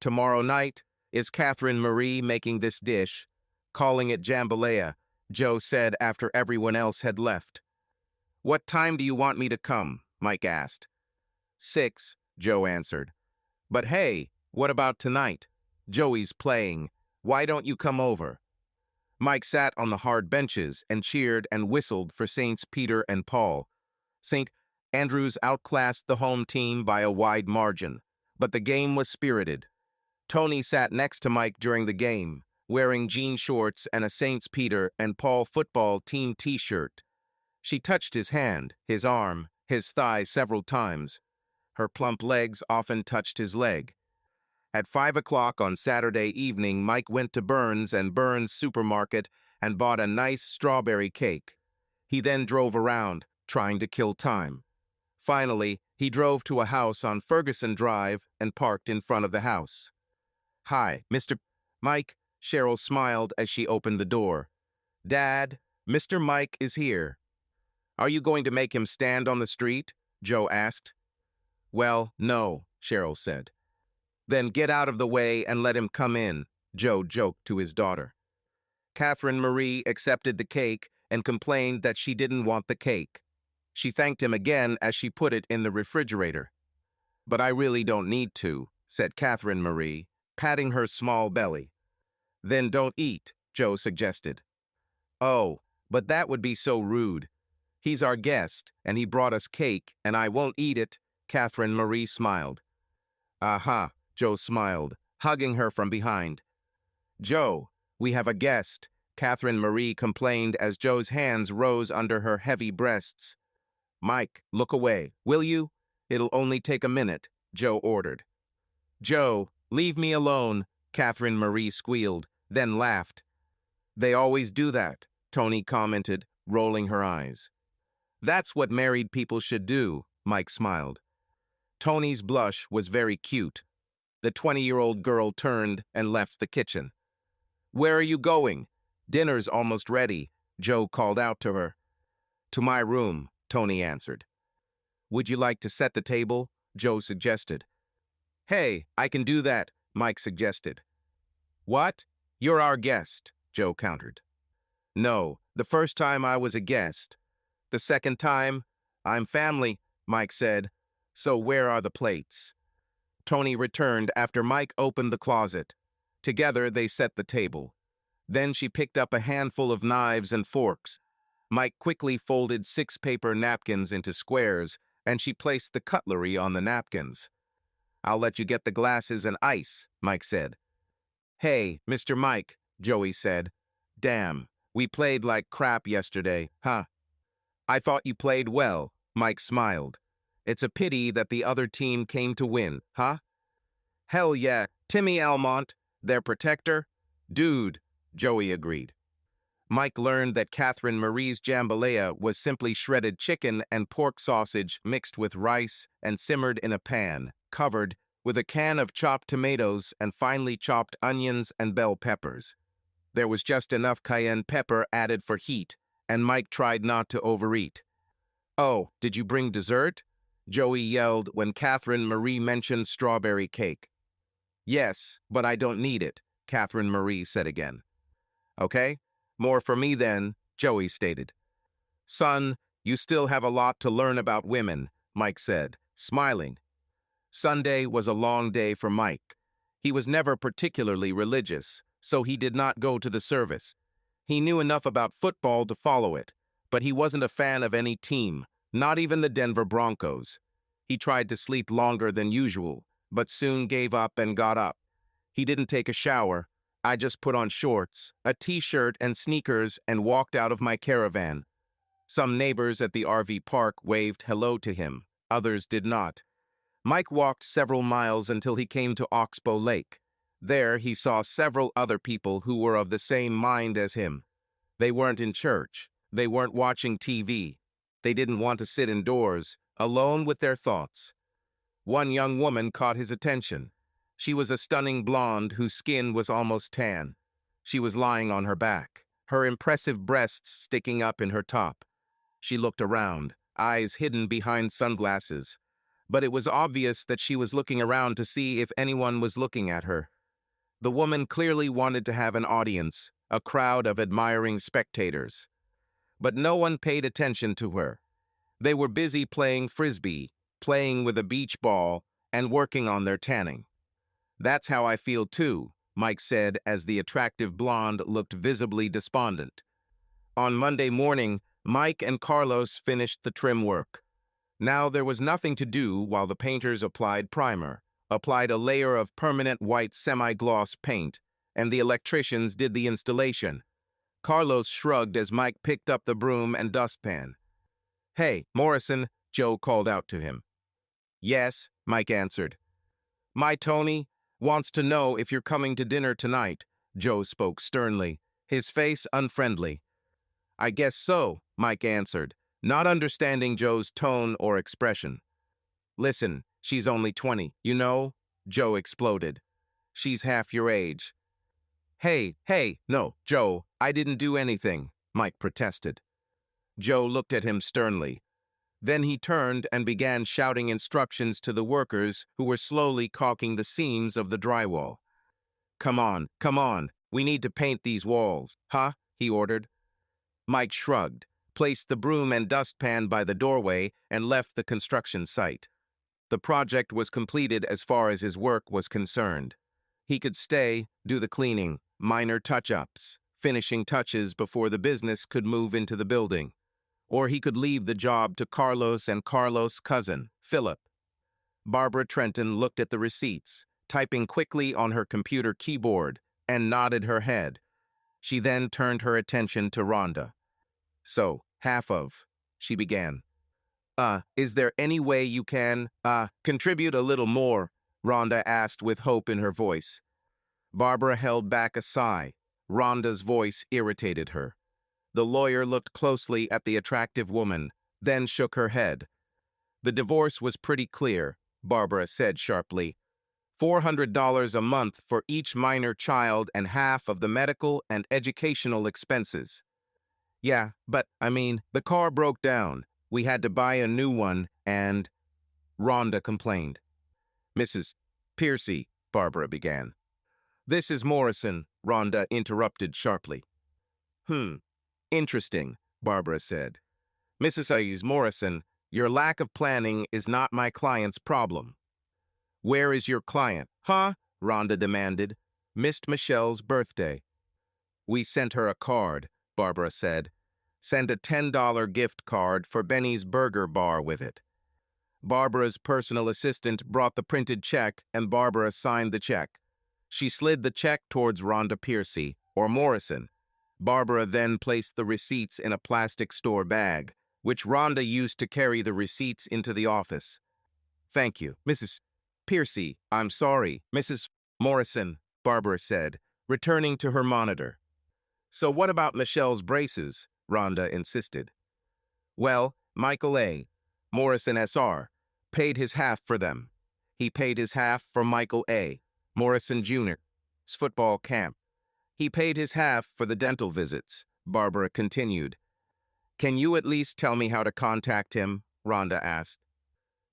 Tomorrow night, is Catherine Marie making this dish? Calling it jambalaya, Joe said after everyone else had left. What time do you want me to come? Mike asked. 6, Joe answered. But hey, what about tonight? Joey's playing. Why don't you come over? Mike sat on the hard benches and cheered and whistled for Saints Peter and Paul. St. Andrews outclassed the home team by a wide margin, but the game was spirited. Tony sat next to Mike during the game, wearing jean shorts and a Saints Peter and Paul football team t-shirt. She touched his hand, his arm, his thigh several times. Her plump legs often touched his leg. At 5 o'clock on Saturday evening, Mike went to Burns and Burns Supermarket and bought a nice strawberry cake. He then drove around, trying to kill time. Finally, he drove to a house on Ferguson Drive and parked in front of the house. Hi, Mr. Mike, Cheryl smiled as she opened the door. Dad, Mr. Mike is here. Are you going to make him stand on the street? Joe asked. Well, no, Cheryl said. Then get out of the way and let him come in, Joe joked to his daughter. Catherine Marie accepted the cake and complained that she didn't want the cake. She thanked him again as she put it in the refrigerator. But I really don't need to, said Catherine Marie, patting her small belly. Then don't eat, Joe suggested. Oh, but that would be so rude. He's our guest, and he brought us cake, and I won't eat it, Catherine Marie smiled. Aha, Joe smiled, hugging her from behind. Joe, we have a guest, Catherine Marie complained as Joe's hands rose under her heavy breasts. Mike, look away, will you? It'll only take a minute, Joe ordered. Joe, leave me alone, Catherine Marie squealed, then laughed. They always do that, Tony commented, rolling her eyes. That's what married people should do, Mike smiled. Tony's blush was very cute. The 20-year-old girl turned and left the kitchen. Where are you going? Dinner's almost ready, Joe called out to her. To my room, Tony answered. Would you like to set the table? Joe suggested. Hey, I can do that, Mike suggested. What? You're our guest, Joe countered. No, the first time I was a guest. The second time, I'm family, Mike said. So where are the plates? Tony returned after Mike opened the closet. Together they set the table. Then she picked up a handful of knives and forks. Mike quickly folded 6 paper napkins into squares, and she placed the cutlery on the napkins. I'll let you get the glasses and ice, Mike said. Hey, Mr. Mike, Joey said. Damn, we played like crap yesterday, huh? I thought you played well, Mike smiled. It's a pity that the other team came to win, huh? Hell yeah, Timmy Almont, their protector? Dude, Joey agreed. Mike learned that Catherine Marie's jambalaya was simply shredded chicken and pork sausage mixed with rice and simmered in a pan, covered with a can of chopped tomatoes and finely chopped onions and bell peppers. There was just enough cayenne pepper added for heat, and Mike tried not to overeat. Oh, did you bring dessert? Joey yelled when Catherine Marie mentioned strawberry cake. Yes, but I don't need it, Catherine Marie said again. Okay, more for me then, Joey stated. Son, you still have a lot to learn about women, Mike said, smiling. Sunday was a long day for Mike. He was never particularly religious, so he did not go to the service. He knew enough about football to follow it, but he wasn't a fan of any team, not even the Denver Broncos. He tried to sleep longer than usual, but soon gave up and got up. He didn't take a shower. I just put on shorts, a t-shirt and sneakers and walked out of my caravan. Some neighbors at the RV park waved hello to him. Others did not. Mike walked several miles until he came to Oxbow Lake. There he saw several other people who were of the same mind as him. They weren't in church. They weren't watching TV. They didn't want to sit indoors, alone with their thoughts. One young woman caught his attention. She was a stunning blonde whose skin was almost tan. She was lying on her back, her impressive breasts sticking up in her top. She looked around, eyes hidden behind sunglasses. But it was obvious that she was looking around to see if anyone was looking at her. The woman clearly wanted to have an audience, a crowd of admiring spectators. But no one paid attention to her. They were busy playing frisbee, playing with a beach ball, and working on their tanning. "That's how I feel too," Mike said as the attractive blonde looked visibly despondent. On Monday morning, Mike and Carlos finished the trim work. Now there was nothing to do while the painters applied primer, applied a layer of permanent white semi-gloss paint, and the electricians did the installation. Carlos shrugged as Mike picked up the broom and dustpan. "Hey, Morrison," Joe called out to him. "Yes," Mike answered. "My Tony wants to know if you're coming to dinner tonight," Joe spoke sternly, his face unfriendly. "I guess so," Mike answered, not understanding Joe's tone or expression. "Listen, she's only 20, you know?" Joe exploded. "She's half your age." Hey, no, Joe, I didn't do anything," Mike protested. Joe looked at him sternly. Then he turned and began shouting instructions to the workers who were slowly caulking the seams of the drywall. Come on, we need to paint these walls, huh?" he ordered. Mike shrugged, placed the broom and dustpan by the doorway, and left the construction site. The project was completed as far as his work was concerned. He could stay, do the cleaning, minor touch-ups, finishing touches before the business could move into the building. Or he could leave the job to Carlos and Carlos' cousin, Philip. Barbara Trenton looked at the receipts, typing quickly on her computer keyboard, and nodded her head. She then turned her attention to Rhonda. "So, half of," she began. Is there any way you can, contribute a little more?" Rhonda asked with hope in her voice. Barbara held back a sigh. Rhonda's voice irritated her. The lawyer looked closely at the attractive woman, then shook her head. "The divorce was pretty clear," Barbara said sharply. $400 a month for each minor child and half of the medical and educational expenses. "Yeah, but, the car broke down. We had to buy a new one, and—" Rhonda complained. "Mrs. Piercy," Barbara began. "This is Morrison," Rhonda interrupted sharply. Interesting," Barbara said. "Mrs. Morrison, your lack of planning is not my client's problem." "Where is your client?" "Huh?" Rhonda demanded. "Missed Michelle's birthday." "We sent her a card," Barbara said. "Send a $10 gift card for Benny's Burger Bar with it." Barbara's personal assistant brought the printed check, and Barbara signed the check. She slid the check towards Rhonda Piercy, or Morrison. Barbara then placed the receipts in a plastic store bag, which Rhonda used to carry the receipts into the office. "Thank you, Mrs. Piercy. I'm sorry, Mrs. Morrison," Barbara said, returning to her monitor. "So what about Michelle's braces?" Rhonda insisted. "Well, Michael A., Morrison S.R., paid his half for them. He paid his half for Michael A., Morrison Jr.'s football camp. He paid his half for the dental visits," Barbara continued. "Can you at least tell me how to contact him?" Rhonda asked.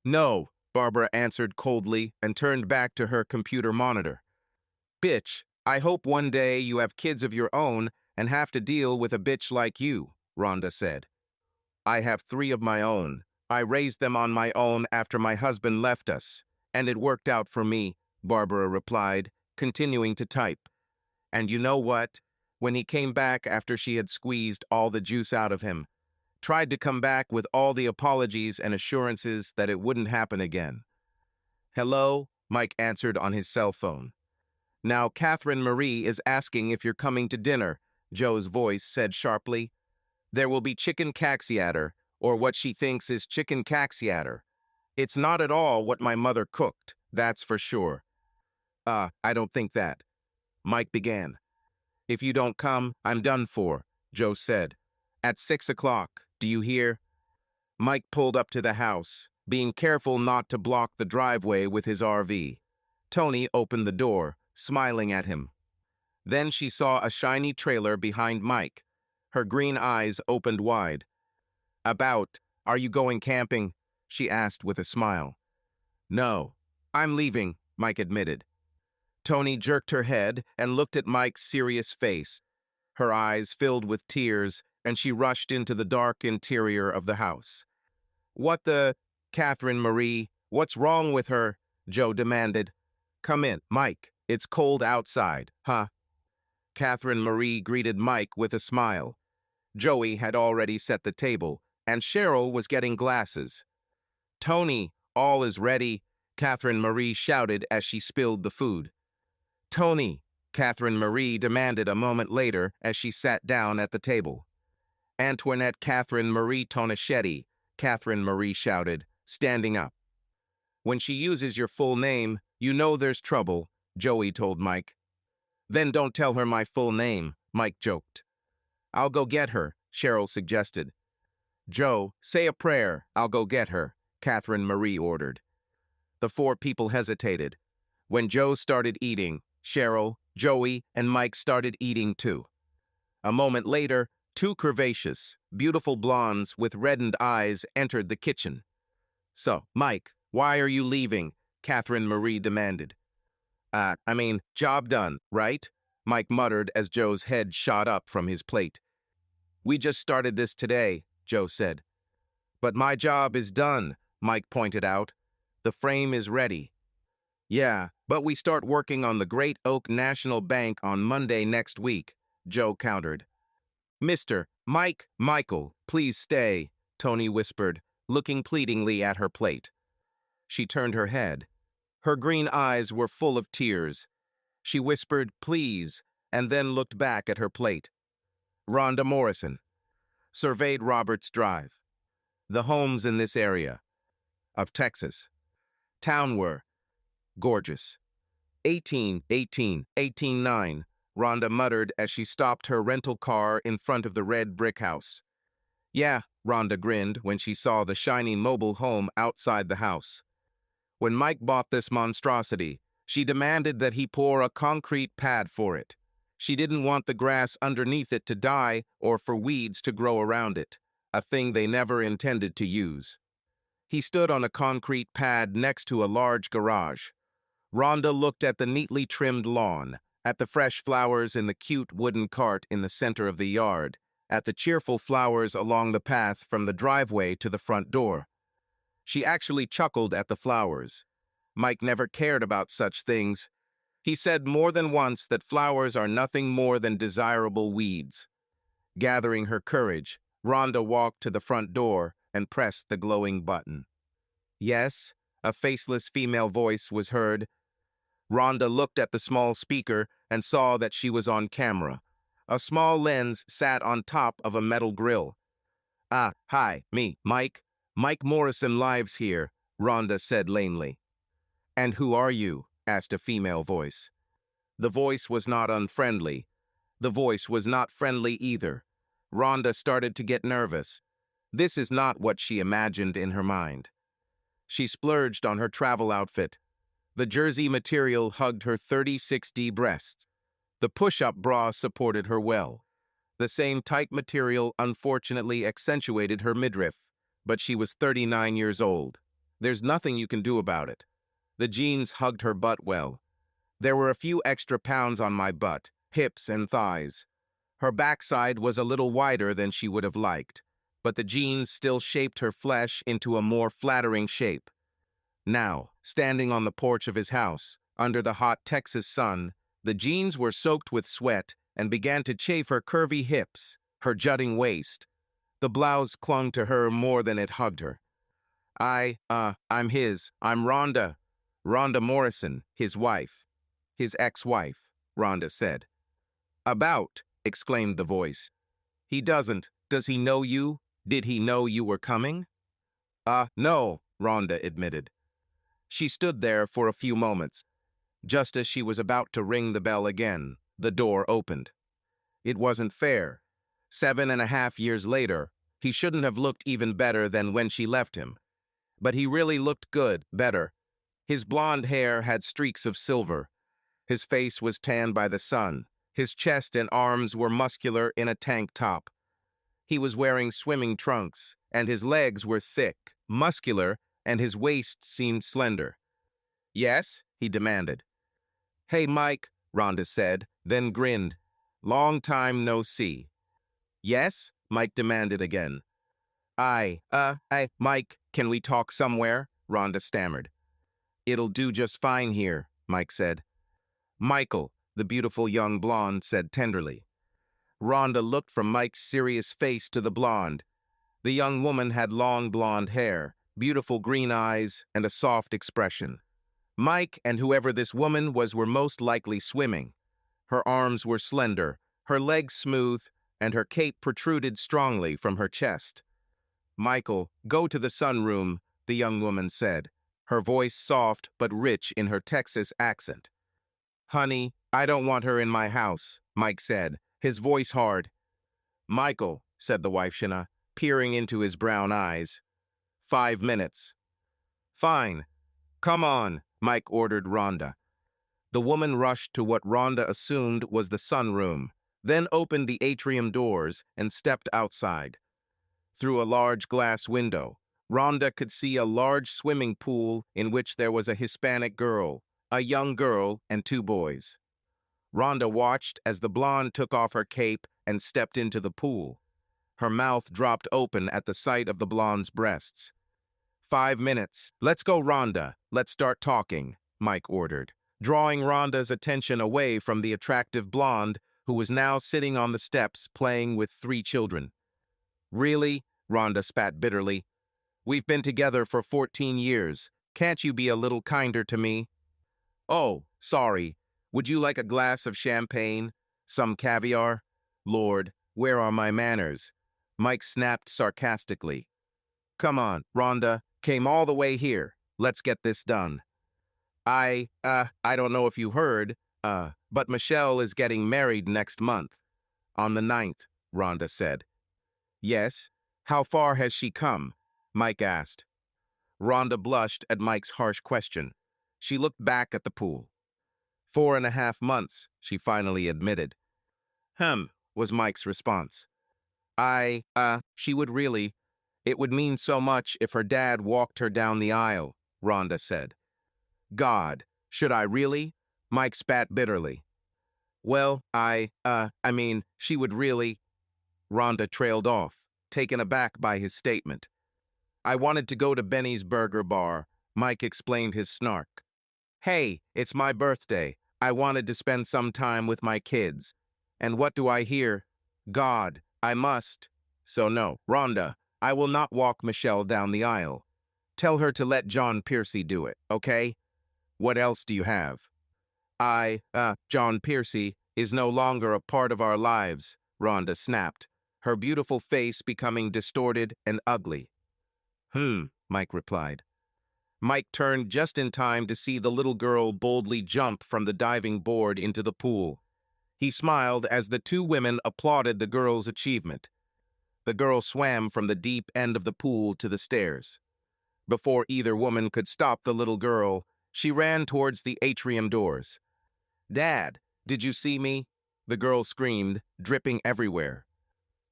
"No," Barbara answered coldly and turned back to her computer monitor. "Bitch, I hope one day you have kids of your own and have to deal with a bitch like you," Rhonda said. "I have 3 of my own. I raised them on my own after my husband left us, and it worked out for me," Barbara replied, continuing to type. "And you know what? When he came back after she had squeezed all the juice out of him, tried to come back with all the apologies and assurances that it wouldn't happen again." "Hello?" Mike answered on his cell phone. "Now, Catherine Marie is asking if you're coming to dinner," Joe's voice said sharply. "There will be chicken caxiator, or what she thinks is chicken caxiator. It's not at all what my mother cooked, that's for sure." I don't think that," Mike began. "If you don't come, I'm done for," Joe said. At 6 o'clock, do you hear? Mike pulled up to the house, being careful not to block the driveway with his RV. Tony opened the door, smiling at him. Then she saw a shiny trailer behind Mike. Her green eyes opened wide. Are you going camping? She asked with a smile. No, I'm leaving, Mike admitted. Tony jerked her head and looked at Mike's serious face. Her eyes filled with tears, and she rushed into the dark interior of the house. What the... Catherine Marie, what's wrong with her? Joe demanded. Come in, Mike. It's cold outside, huh? Catherine Marie greeted Mike with a smile. Joey had already set the table, and Cheryl was getting glasses. Tony, all is ready, Catherine Marie shouted as she spilled the food. Tony, Catherine Marie demanded a moment later as she sat down at the table. Antoinette Catherine Marie Tonachetti, Catherine Marie shouted, standing up. When she uses your full name, you know there's trouble, Joey told Mike. Then don't tell her my full name, Mike joked. I'll go get her, Cheryl suggested. Joe, say a prayer, I'll go get her, Catherine Marie ordered. The four people hesitated. When Joe started eating, Cheryl, Joey, and Mike started eating too. A moment later, two curvaceous, beautiful blondes with reddened eyes entered the kitchen. So, Mike, why are you leaving? Catherine Marie demanded. Job done, right? Mike muttered as Joe's head shot up from his plate. We just started this today, Joe said. But my job is done, Mike pointed out. The frame is ready. Yeah, but we start working on the Great Oak National Bank on Monday next week, Joe countered. Michael, please stay, Tony whispered, looking pleadingly at her plate. She turned her head. Her green eyes were full of tears. She whispered, please, and then looked back at her plate. Rhonda Morrison surveyed Roberts Drive. The homes in this area of Texas town were gorgeous. 18, 9, Rhonda muttered as she stopped her rental car in front of the red brick house. Yeah, Rhonda grinned when she saw the shiny mobile home outside the house. When Mike bought this monstrosity, she demanded that he pour a concrete pad for it. She didn't want the grass underneath it to die or for weeds to grow around it, a thing they never intended to use. He stood on a concrete pad next to a large garage. Rhonda looked at the neatly trimmed lawn, at the fresh flowers in the cute wooden cart in the center of the yard, at the cheerful flowers along the path from the driveway to the front door. She actually chuckled at the flowers. Mike never cared about such things. He said more than once that flowers are nothing more than desirable weeds. Gathering her courage, Rhonda walked to the front door and pressed the glowing button. Yes, a faceless female voice was heard. Rhonda looked at the small speaker and saw that she was on camera. A small lens sat on top of a metal grill. Hi, me, Mike. Mike Morrison lives here, Rhonda said lamely. And who are you? Asked a female voice. The voice was not unfriendly. The voice was not friendly either. Rhonda started to get nervous. This is not what she imagined in her mind. She splurged on her travel outfit. The jersey material hugged her 36D breasts. The push-up bra supported her well. The same tight material unfortunately accentuated her midriff, but she was 39 years old. There's nothing you can do about it. The jeans hugged her butt well. There were a few extra pounds on my butt, hips and thighs. Her backside was a little wider than she would have liked, but the jeans still shaped her flesh into a more flattering shape. Now, standing on the porch of his house, under the hot Texas sun, the jeans were soaked with sweat and began to chafe her curvy hips, her jutting waist. The blouse clung to her more than it hugged her. I'm Rhonda. Rhonda Morrison, his wife. His ex-wife, Rhonda said. Exclaimed the voice. He doesn't. Does he know you? Did he know you were coming? No, Rhonda admitted. She stood there for a few moments. Just as she was about to ring the bell again, the door opened. It wasn't fair. 7.5 years later, he shouldn't have looked even better than when she left him. But he really looked good, better. His blonde hair had streaks of silver. His face was tanned by the sun. His chest and arms were muscular in a tank top. He was wearing swimming trunks, and his legs were thick, muscular, and his waist seemed slender. "Yes?" he demanded. "Hey, Mike," Rhonda said, then grinned. "Long time no see." "Yes?" Mike demanded again. Mike, can we talk somewhere?" Rhonda stammered. "It'll do just fine here," Mike said. "Michael," the beautiful young blonde said tenderly. Rhonda looked from Mike's serious face to the blonde. The young woman had long blonde hair, beautiful green eyes, and a soft expression. Mike and whoever this woman was were most likely swimming. Her arms were slender, her legs smooth, and her cape protruded strongly from her chest. "Michael, go to the sunroom," the young woman said, her voice soft but rich in her Texas accent. "Honey, I don't want her in my house," Mike said, his voice hard. "Michael," said the wife Shana, peering into his brown eyes. 5 minutes. "Fine. Come on," Mike ordered Rhonda. The woman rushed to what Rhonda assumed was the sunroom, then opened the atrium doors and stepped outside. Through a large glass window, Rhonda could see a large swimming pool in which there was a Hispanic girl, a young girl, and 2 boys. Rhonda watched as the blonde took off her cape and stepped into the pool. Her mouth dropped open at the sight of the blonde's breasts. 5 minutes. "Let's go, Rhonda. Let's start talking," Mike ordered, drawing Rhonda's attention away from the attractive blonde who was now sitting on the steps playing with 3 children. "Really?" Rhonda spat bitterly. "We've been together for 14 years. Can't you be a little kinder to me?" "Oh, sorry. Would you like a glass of champagne? Some caviar? Lord, where are my manners?" Mike snapped sarcastically. "Come on, Rhonda. Came all the way here. Let's get this done." I don't know if you heard, but Michelle is getting married next month. On the 9th, Rhonda said. "Yes? How far has she come?" Mike asked. Rhonda blushed at Mike's harsh question. She looked back at the pool. 4.5 months, she finally admitted. Was Mike's response. She would really. It would mean so much if her dad walked her down the aisle, Rhonda said. "God, should I really?" Mike spat bitterly. "Well, she would really." Rhonda trailed off, taken aback by his statement. "I wanted to go to Benny's Burger Bar," Mike explained his snark. "Hey, it's my birthday. I wanted to spend some time with my kids. And what do I hear? God, I must. So no, Rhonda, I will not walk Michelle down the aisle. Tell her to let John Piercy do it, okay? What else do you have?" John Piercy is no longer a part of our lives," Rhonda snapped, her beautiful face becoming distorted and ugly. Mike replied. Mike turned just in time to see the little girl boldly jump from the diving board into the pool. He smiled as the 2 women applauded the girl's achievement. The girl swam from the deep end of the pool to the stairs. Before either woman could stop the little girl, she ran towards the atrium doors. "Dad, did you see me?" the girl screamed, dripping everywhere.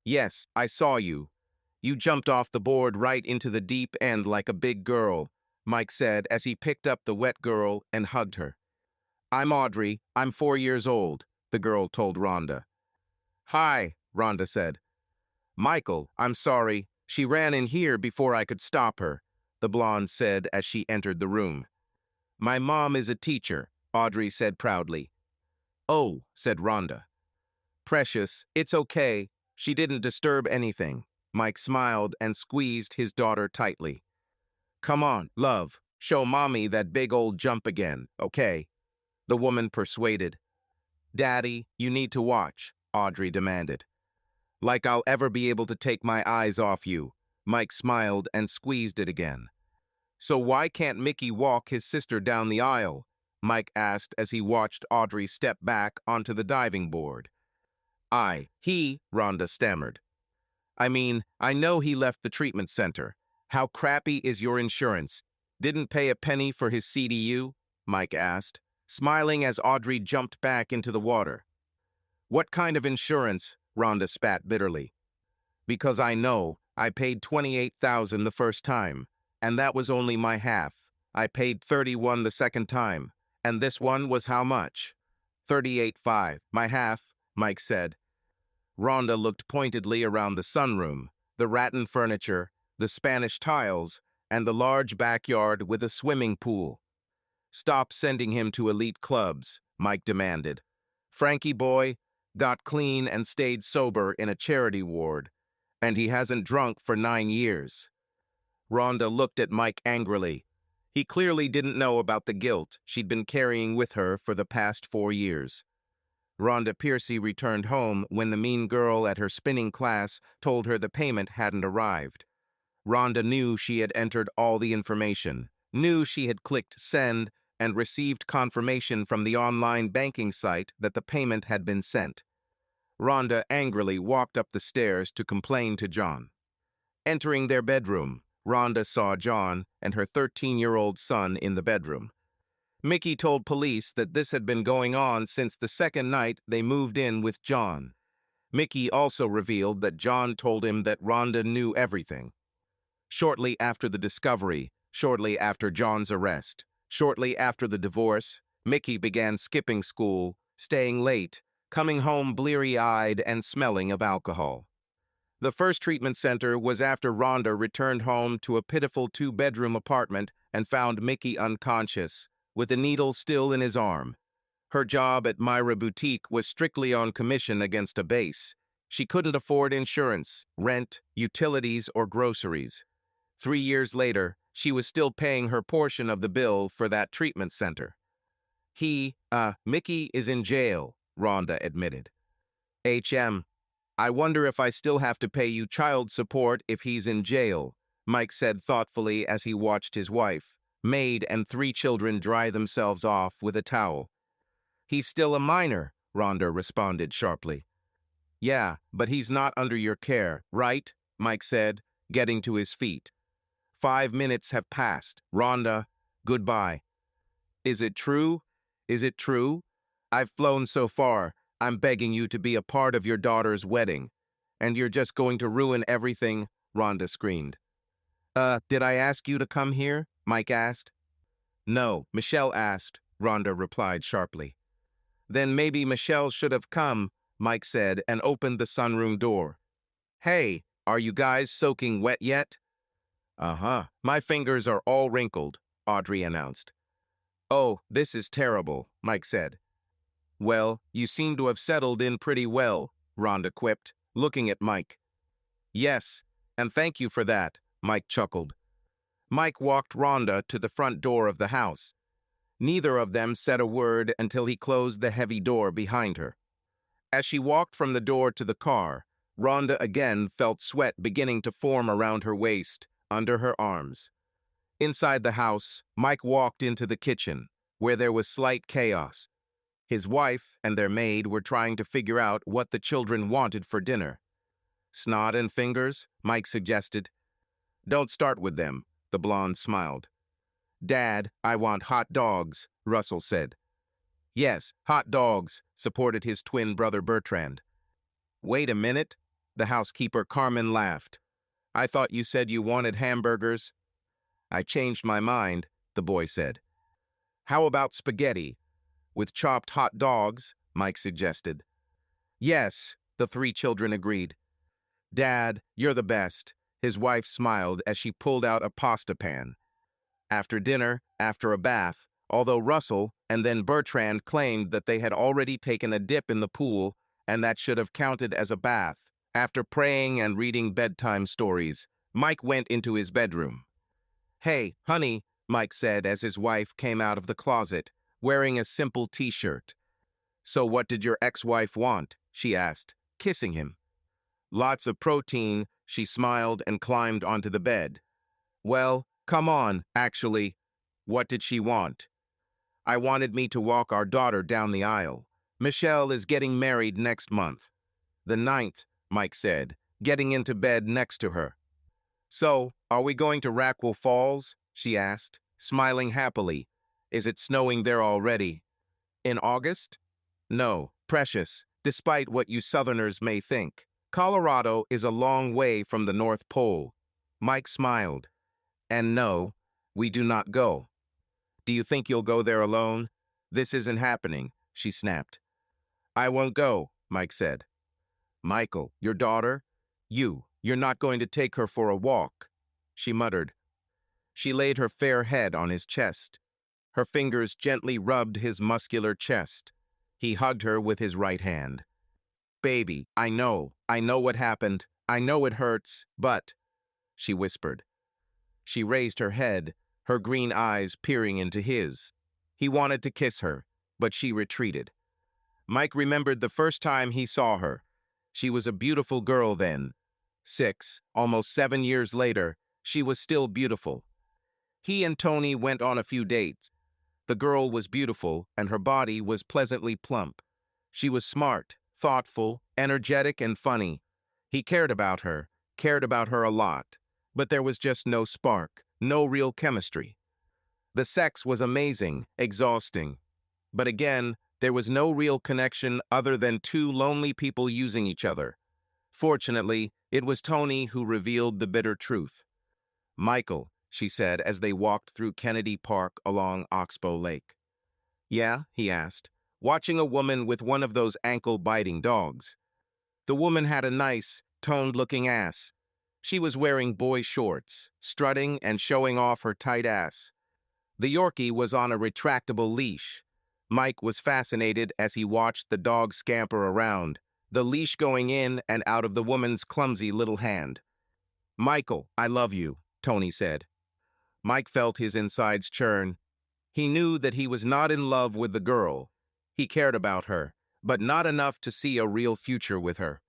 "Yes, I saw you. You jumped off the board right into the deep end like a big girl," Mike said as he picked up the wet girl and hugged her. "I'm Audrey. I'm 4 years old," the girl told Rhonda. "Hi," Rhonda said. "Michael, I'm sorry. She ran in here before I could stop her," the blonde said as she entered the room. "My mom is a teacher," Audrey said proudly. "Oh," said Rhonda. "Precious, it's okay. She didn't disturb anything." Mike smiled and squeezed his daughter tightly. "Come on, love. Show mommy that big old jump again, okay?" the woman persuaded. "Daddy, you need to watch," Audrey demanded. "Like I'll ever be able to take my eyes off you." Mike smiled and squeezed it again. "So why can't Mickey walk his sister down the aisle?" Mike asked as he watched Audrey step back onto the diving board. Rhonda stammered. I mean, I know he left the treatment center. How crappy is your insurance? Didn't pay a penny for his CDU? Mike asked, smiling as Audrey jumped back into the water. What kind of insurance? Rhonda spat bitterly. Because I know. I paid $28,000 the first time, and that was only my half. I paid $31,000 the second time, and this one was how much? $38,500, my half, Mike said. Rhonda looked pointedly around the sunroom, the rattan furniture, the Spanish tiles, and the large backyard with a swimming pool. Stop sending him to elite clubs, Mike demanded. Frankie boy got clean and stayed sober in a charity ward, and he hasn't drunk for 9 years. Rhonda looked at Mike angrily. He clearly didn't know about the guilt she'd been carrying with her for the past 4 years. Rhonda Piercy returned home when the mean girl at her spinning class told her the payment hadn't arrived. Rhonda knew she had entered all the information, knew she had clicked send, and received confirmation from the online banking site that the payment had been sent. Rhonda angrily walked up the stairs to complain to John. Entering their bedroom, Rhonda saw John and her 13-year-old son in the bedroom. Mickey told police that this had been going on since the second night they moved in with John. Mickey also revealed that John told him that Rhonda knew everything. Shortly after the discovery, shortly after John's arrest, shortly after the divorce, Mickey began skipping school, staying late, coming home bleary-eyed and smelling of alcohol. The first treatment center was after Rhonda returned home to a pitiful 2-bedroom apartment and found Mickey unconscious, with a needle still in his arm. Her job at Myra Boutique was strictly on commission against a base. She couldn't afford insurance, rent, utilities, or groceries. 3 years later, she was still paying her portion of the bill for that treatment center. Mickey is in jail, Rhonda admitted. I wonder if I still have to pay you child support if he's in jail, Mike said thoughtfully as he watched his wife, maid, and 3 children dry themselves off with a towel. He's still a minor, Rhonda responded sharply. Yeah, but he's not under your care, right? Mike said, getting to his feet. 5 minutes have passed. Rhonda, goodbye. Is it true? Is it true? I've flown so far. I'm begging you to be a part of your daughter's wedding. And you're just going to ruin everything, Rhonda screamed. Did I ask you to come here? Mike asked. No, Michelle asked, Rhonda replied sharply. Then maybe Michelle should have come, Mike said, and opened the sunroom door. Hey, are you guys soaking wet yet? My fingers are all wrinkled, Audrey announced. Oh, this is terrible, Mike said. Well, you seem to have settled in pretty well, Rhonda quipped, looking at Mike. Yes, and thank you for that, Mike chuckled. Mike walked Rhonda to the front door of the house. Neither of them said a word until he closed the heavy door behind her. As she walked from the door to the car, Rhonda again felt sweat beginning to form around her waist, under her arms. Inside the house, Mike walked into the kitchen, where there was slight chaos. His wife and their maid were trying to figure out what the children wanted for dinner. Snot and fingers, Mike suggested. Don't start with them, the blonde smiled. Dad, I want hot dogs, Russell said. Yes, hot dogs, supported his twin brother Bertrand. Wait a minute, the housekeeper Carmen laughed. I thought you said you wanted hamburgers. I changed my mind, the boy said. How about spaghetti? With chopped hot dogs, Mike suggested. Yes, the 3 children agreed. Dad, you're the best, his wife smiled as she pulled out a pasta pan. After dinner, after a bath, although Russell and then Bertrand claimed that they had already taken a dip in the pool and that should have counted as a bath, after praying and reading bedtime stories, Mike went into his bedroom. Hey, honey, Mike said as his wife came out of the closet, wearing a simple t-shirt. So what did your ex-wife want? She asked, kissing him. Lots of protein, she smiled and climbed onto the bed. Well, come on, actually. What did she want? I wanted me to walk our daughter down the aisle. Michelle is getting married next month. The ninth, Mike said, getting into bed next to her. So, are we going to Rackwell Falls? She asked, smiling happily. Is it snowing there already? In August? No, precious, despite what you Southerners may think. Colorado is a long way from the North Pole. Mike smiled. And no, we do not go. Do you think you'll go there alone? This isn't happening, she snapped. I won't go, Mike said. Michael, your daughter? You're not going to take her for a walk, she muttered. She laid her fair head on his chest. Her fingers gently rubbed his muscular chest. He hugged her with his right hand. Baby, I know what happened. I know it hurts, but, she whispered. She raised her head, her green eyes peering into his. He wanted to kiss her, but she retreated. Mike remembered the first time he saw her. She was a beautiful girl then. 6, almost 7 years later, she was still beautiful. He and Tony went on a few dates. The girl was beautiful, and her body was pleasantly plump. She was smart, thoughtful, energetic, and funny. He cared about her a lot. But there was just no spark, no real chemistry. The sex was amazing, exhausting. But again, there was no real connection other than two lonely people using each other. Fortunately, it was Tony who revealed the bitter truth. Michael, she said as they walked through Kennedy Park along Oxbow Lake. Yeah, he asked, watching a woman with one of those ankle-biting dogs. The woman had a nice, toned-looking ass. She was wearing boy shorts, strutting and showing off her tight ass. The Yorkie was on a retractable leash. Mike was fascinated as he watched the dog scamper around, the leash going in and out of the woman's clumsy little hand. Michael, I love you, Tony said. Mike felt his insides churn. He knew that he was not in love with the girl. He cared about her, but not enough to see a real future with her.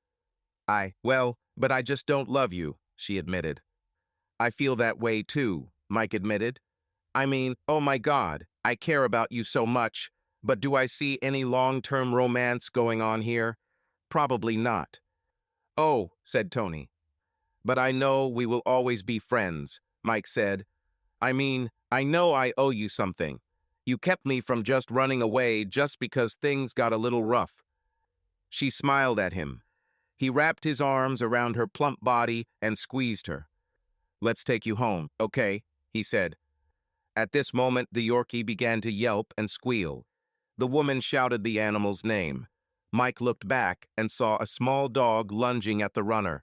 But I just don't love you, she admitted. I feel that way too, Mike admitted. I mean, oh my God, I care about you so much, but do I see any long-term romance going on here? Probably not. Oh, said Tony. But I know we will always be friends, Mike said. I mean, I know I owe you something. You kept me from just running away just because things got a little rough. She smiled at him. He wrapped his arms around her plump body and squeezed her. Let's take you home, okay? He said. At this moment, the Yorkie began to yelp and squeal. The woman shouted the animal's name. Mike looked back and saw a small dog lunging at the runner.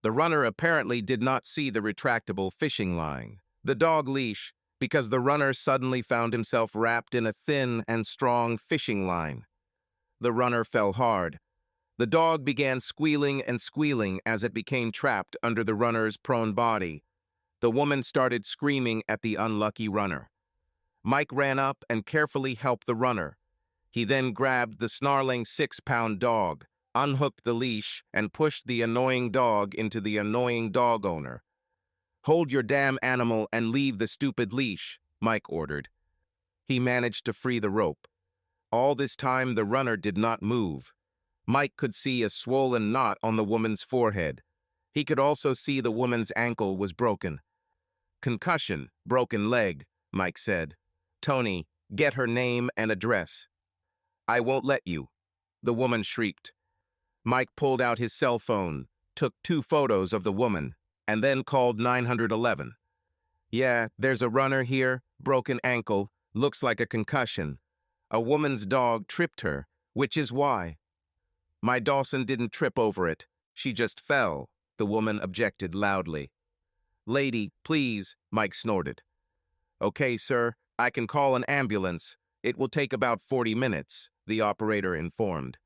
The runner apparently did not see the retractable fishing line, the dog leash, because the runner suddenly found himself wrapped in a thin and strong fishing line. The runner fell hard. The dog began squealing and squealing as it became trapped under the runner's prone body. The woman started screaming at the unlucky runner. Mike ran up and carefully helped the runner. He then grabbed the snarling 6-pound dog, unhooked the leash, and pushed the annoying dog into the annoying dog owner. Hold your damn animal and leave the stupid leash, Mike ordered. He managed to free the rope. All this time, the runner did not move. Mike could see a swollen knot on the woman's forehead. He could also see the woman's ankle was broken. Concussion, broken leg, Mike said. Tony, get her name and address. I won't let you, the woman shrieked. Mike pulled out his cell phone, took 2 photos of the woman, and then called 911. Yeah, there's a runner here, broken ankle, looks like a concussion. A woman's dog tripped her, which is why. My Dawson didn't trip over it. She just fell, the woman objected loudly. Lady, please, Mike snorted. Okay, sir, I can call an ambulance. It will take about 40 minutes, the operator informed.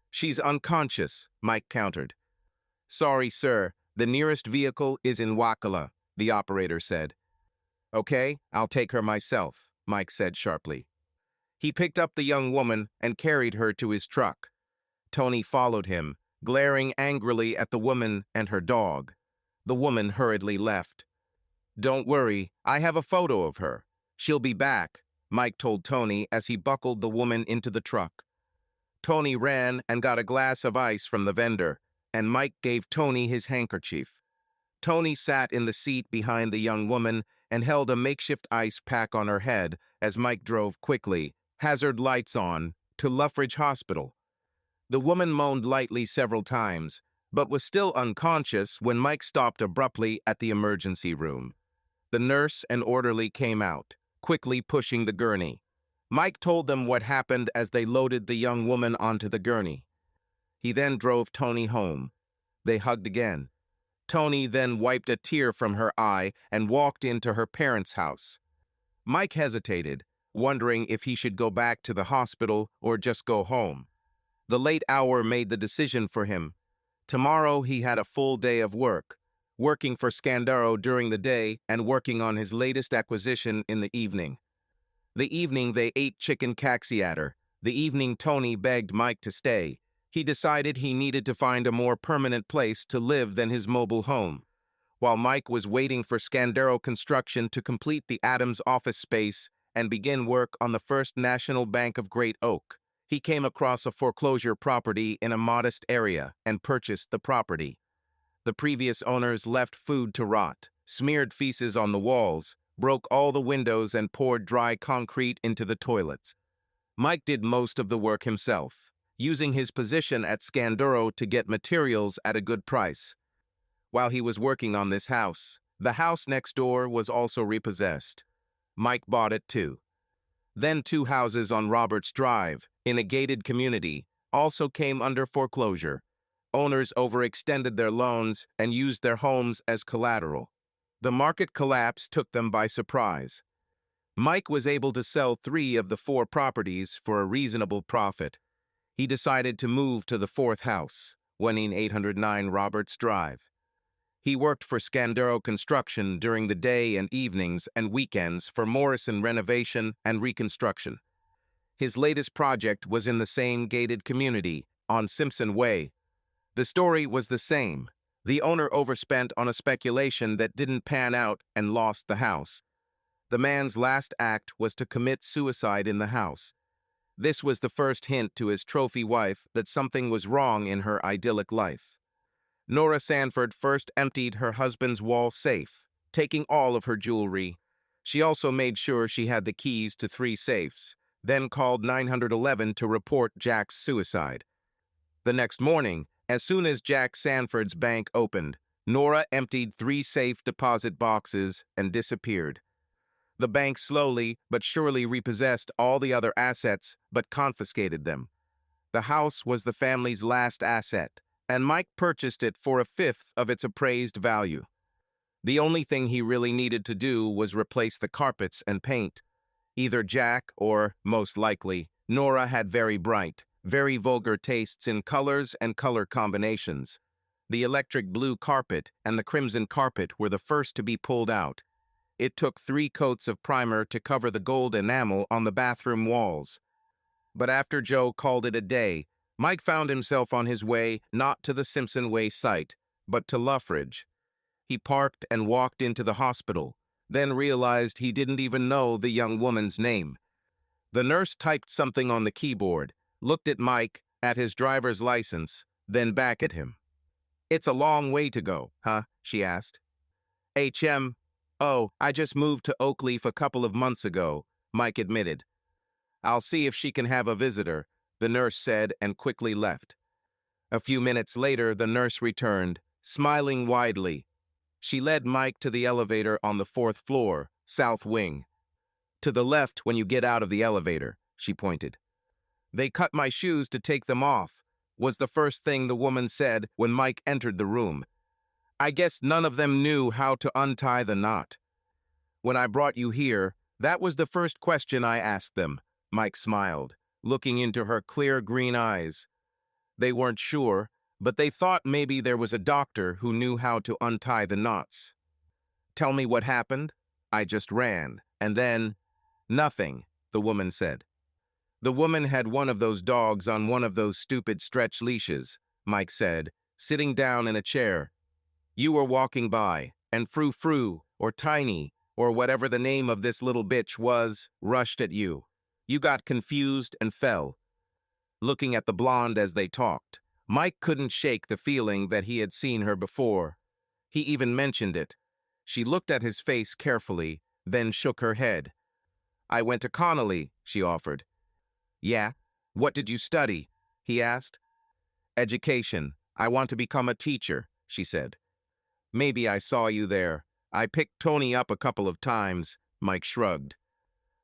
She's unconscious, Mike countered. Sorry, sir, the nearest vehicle is in Wakulla, the operator said. Okay, I'll take her myself, Mike said sharply. He picked up the young woman and carried her to his truck. Tony followed him, glaring angrily at the woman and her dog. The woman hurriedly left. Don't worry, I have a photo of her. She'll be back, Mike told Tony as he buckled the woman into the truck. Tony ran and got a glass of ice from the vendor, and Mike gave Tony his handkerchief. Tony sat in the seat behind the young woman and held a makeshift ice pack on her head as Mike drove quickly, hazard lights on, to Luffridge Hospital. The woman moaned lightly several times, but was still unconscious when Mike stopped abruptly at the emergency room. The nurse and orderly came out, quickly pushing the gurney. Mike told them what happened as they loaded the young woman onto the gurney. He then drove Tony home. They hugged again. Tony then wiped a tear from her eye and walked into her parents' house. Mike hesitated, wondering if he should go back to the hospital or just go home. The late hour made the decision for him. Tomorrow he had a full day of work, working for Scandaro during the day and working on his latest acquisition in the evening. The evening they ate chicken caxiator. The evening Tony begged Mike to stay. He decided he needed to find a more permanent place to live than his mobile home. While Mike was waiting for Scandaro Construction to complete the Adams office space and begin work on the First National Bank of Great Oak, he came across a foreclosure property in a modest area and purchased the property. The previous owners left food to rot, smeared feces on the walls, broke all the windows and poured dry concrete into the toilets. Mike did most of the work himself, using his position at Scandaro to get materials at a good price. While he was working on this house, the house next door was also repossessed. Mike bought it too. Then 2 houses on Roberts Drive, in a gated community, also came under foreclosure. Owners overextended their loans and used their homes as collateral. The market collapse took them by surprise. Mike was able to sell 3 of the 4 properties for a reasonable profit. He decided to move to the 4th house, 1809 Roberts Drive. He worked for Scandaro Construction during the day and evenings and weekends for Morrison Renovation and Reconstruction. His latest project was in the same gated community, on Simpson Way. The story was the same. The owner overspent on a speculation that didn't pan out and lost the house. The man's last act was to commit suicide in the house. This was the first hint to his trophy wife that something was wrong in her idyllic life. Nora Sanford first emptied her husband's wall safe, taking all of her jewelry. She also made sure she had the keys to 3 safes, then called 911 to report Jack's suicide. The next morning, as soon as Jack Sanford's bank opened, Nora emptied 3 safe deposit boxes and disappeared. The bank slowly but surely repossessed all the other assets but confiscated them. The house was the family's last asset, and Mike purchased it for 1/5 of its appraised value. The only thing he really needed to do was replace the carpets and paint. Either Jack or, most likely, Nora had very bright, very vulgar tastes in colors and color combinations. The electric blue carpet and the crimson carpet were the first to be pulled out. It took 3 coats of primer to cover the gold enamel on the bathroom walls. But after Joe called it a day, Mike found himself on his way not to the Simpson Way site, but to Luffridge. He parked and walked into the hospital, then realized he didn't even know the young woman's name. The nurse typed something on the keyboard, looked at Mike, at his driver's license, then back at him. "It's a long way to go, huh?" she asked. "Oh, I just moved to Oakleaf a couple of months ago," Mike admitted. "I'll see if she can have a visitor," the nurse said and quickly left. A few minutes later, the nurse returned, smiling widely. She led Mike to the elevator on the 4th floor, south wing. "To the left when you get out of the elevator," she pointed. "They cut my shoes to take them off," was the first thing the woman said when Mike entered the room. "I guess none of them knew how to untie the knot. When I brought you here, that was the first question I asked them," Mike smiled, looking into her clear green eyes. "They weren't sure, but they thought maybe there was a doctor who knew how to untie the knots." "Tell me what happened." "I just ran, and then—" "Nothing," the woman said. "The woman had one of those dogs on one of those stupid stretch leashes," Mike said, sitting down in a chair. "You were walking by, and Frou-Frou, or Tiny, or whatever the name of this little bitch was, rushed at you. You got confused and fell. looking at the blonde as they talked. Mike couldn't shake the feeling that he had seen her before. He even mentioned it. She looked at his face carefully, then shook her head. "I went to Connolly," she offered. "Yeah? What did you study?" he asked. "Education. I want to become a teacher," she said. "Maybe I saw you there. I picked Tony up a couple of times," Mike shrugged.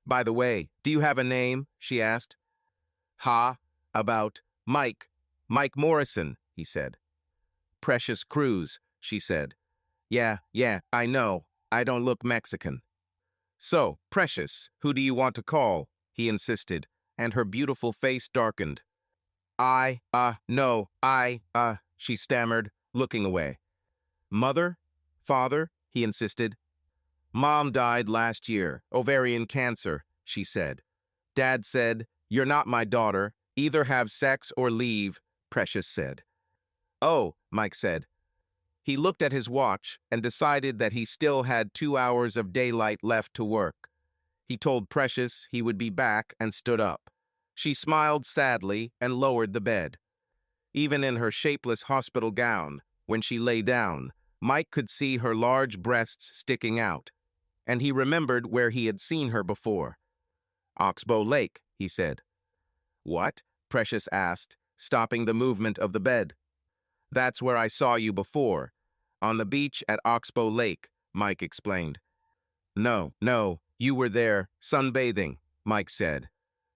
"By the way, do you have a name?" she asked. "Ha? About Mike. Mike Morrison," he said. "Precious Cruz," she said. Yeah, I know. I don't look Mexican." "So, Precious, who do you want to call?" he insisted, and her beautiful face darkened. No, she stammered, looking away. "Mother? Father?" he insisted. "Mom died last year, ovarian cancer," she said. "Dad said, 'You're not my daughter. Either have sex or leave,'" Precious said. "Oh," Mike said. He looked at his watch and decided that he still had 2 hours of daylight left to work. He told Precious he would be back and stood up. She smiled sadly and lowered the bed. Even in her shapeless hospital gown, when she lay down, Mike could see her large breasts sticking out, and he remembered where he had seen her before. "Oxbow Lake," he said. "What?" Precious asked, stopping the movement of the bed. "That's where I saw you before, on the beach at Oxbow Lake," Mike explained. No, you were there, sunbathing," Mike said.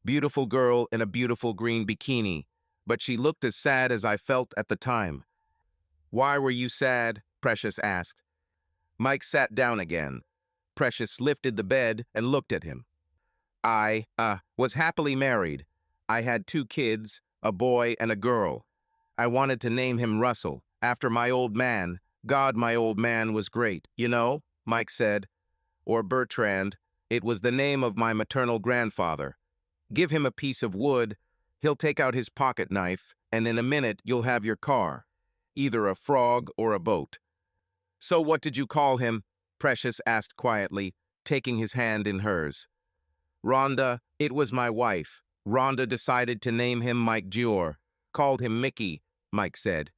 "Beautiful girl in a beautiful green bikini, but she looked as sad as I felt at the time." "Why were you sad?" Precious asked. Mike sat down again. Precious lifted the bed and looked at him. "I, was happily married. I had 2 kids, a boy and a girl. I wanted to name him Russell, after my old man. God, my old man was great, you know," Mike said. "Or Bertrand. It was the name of my maternal grandfather. Give him a piece of wood, he'll take out his pocket knife, and in a minute you'll have your car, either a frog or a boat." "So what did you call him?" Precious asked quietly, taking his hand in hers. "Rhonda, it was my wife. Rhonda decided to name him Mike Jr. Called him Mickey," Mike said.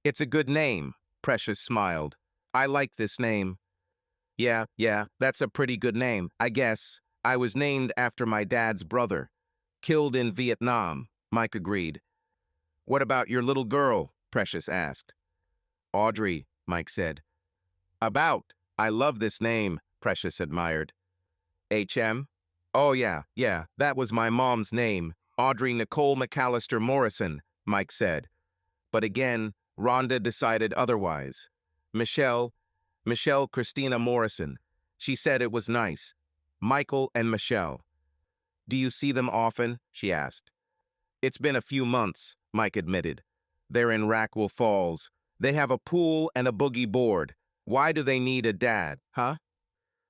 "It's a good name," Precious smiled. "I like this name." Yeah, that's a pretty good name, I guess. I was named after my dad's brother. Killed in Vietnam," Mike agreed. "What about your little girl?" Precious asked. "Audrey," Mike said. I love this name," Precious admired. "HM? Oh, yeah, that was my mom's name, Audrey Nicole McAllister Morrison," Mike said. But again, Rhonda decided otherwise. Michelle Christina Morrison. She said it was nice. Michael and Michelle. "Do you see them often?" she asked. "It's been a few months," Mike admitted. "They're in Rackwell Falls. They have a pool and a boogie board. Why do they need a dad, huh?"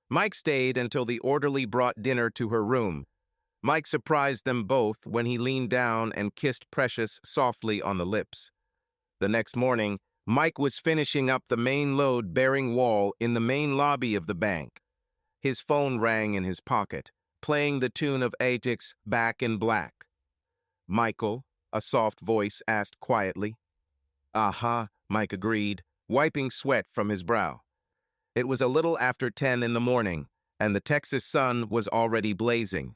Mike stayed until the orderly brought dinner to her room. Mike surprised them both when he leaned down and kissed Precious softly on the lips. The next morning, Mike was finishing up the main load-bearing wall in the main lobby of the bank. His phone rang in his pocket, playing the tune of Attic's Back in Black. "Michael," a soft voice asked quietly. "Uh-huh," Mike agreed, wiping sweat from his brow. It was a little after 10 in the morning, and the Texas sun was already blazing.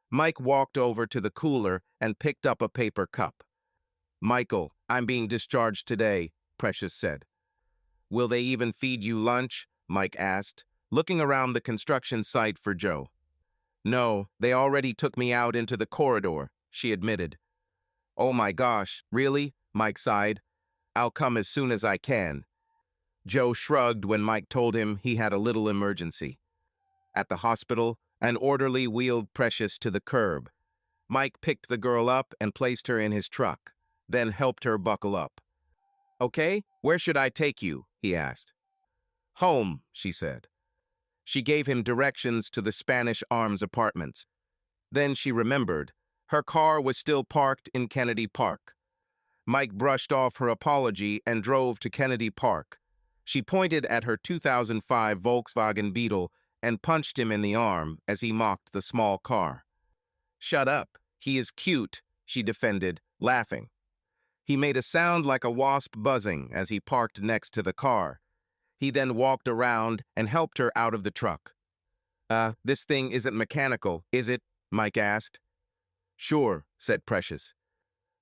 Mike walked over to the cooler and picked up a paper cup. "Michael, I'm being discharged today," Precious said. "Will they even feed you lunch?" Mike asked, looking around the construction site for Joe. "No, they already took me out into the corridor," she admitted. "Oh my gosh, really?" Mike sighed. "I'll come as soon as I can." Joe shrugged when Mike told him he had a little emergency. At the hospital, an orderly wheeled Precious to the curb. Mike picked the girl up and placed her in his truck, then helped her buckle up. "Okay, where should I take you?" he asked. "Home," she said. She gave him directions to the Spanish Arms apartments. Then she remembered. Her car was still parked in Kennedy Park. Mike brushed off her apology and drove to Kennedy Park. She pointed at her 2005 Volkswagen Beetle and punched him in the arm as he mocked the small car. "Shut up. He is cute," she defended, laughing. He made a sound like a wasp buzzing as he parked next to the car. He then walked around and helped her out of the truck. This thing isn't mechanical, is it?" Mike asked. "Sure," said Precious.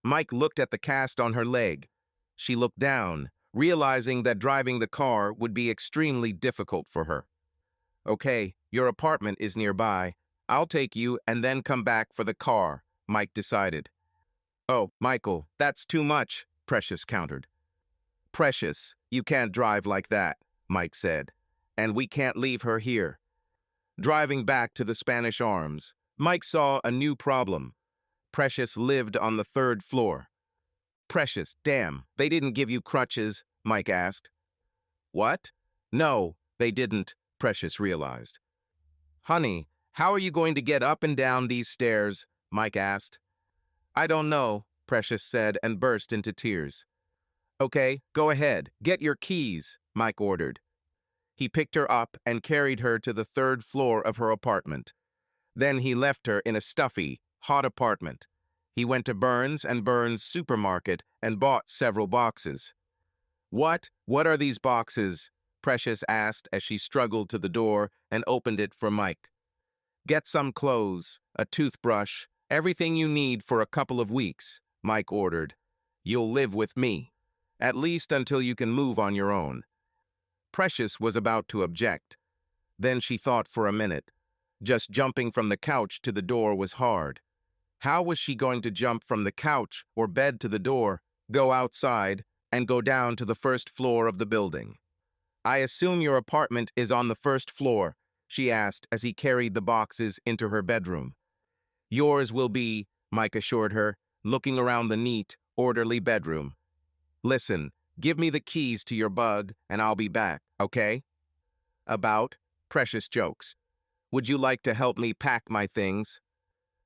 Mike looked at the cast on her leg. She looked down, realizing that driving the car would be extremely difficult for her. "Okay, your apartment is nearby. I'll take you and then come back for the car," Mike decided. "Oh, Michael, that's too much," Precious countered. "Precious, you can't drive like that," Mike said, "and we can't leave her here." Driving back to the Spanish Arms, Mike saw a new problem. Precious lived on the third floor. "Precious, damn, they didn't give you crutches?" Mike asked. "What?" "No, they didn't," Precious realized. "Honey, how are you going to get up and down these stairs?" Mike asked. "I don't know," Precious said and burst into tears. "Okay, go ahead, get your keys," Mike ordered. He picked her up and carried her to the third floor of her apartment. Then he left her in a stuffy, hot apartment. He went to Burns and Burns' supermarket and bought several boxes. What are these boxes?" Precious asked as she struggled to the door and opened it for Mike. "Get some clothes, a toothbrush, everything you need for a couple of weeks," Mike ordered. "You'll live with me, at least until you can move on your own." Precious was about to object. Then she thought for a minute. Just jumping from the couch to the door was hard. How was she going to jump from the couch or bed to the door, go outside, and go down to the first floor of the building? "I assume your apartment is on the first floor," she asked as he carried the boxes into her bedroom. "Yours will be," Mike assured her, looking around the neat, orderly bedroom. "Listen, give me the keys to your bug, and I'll be back, okay?" "About?" Precious jokes. "Would you like to help me pack my things?"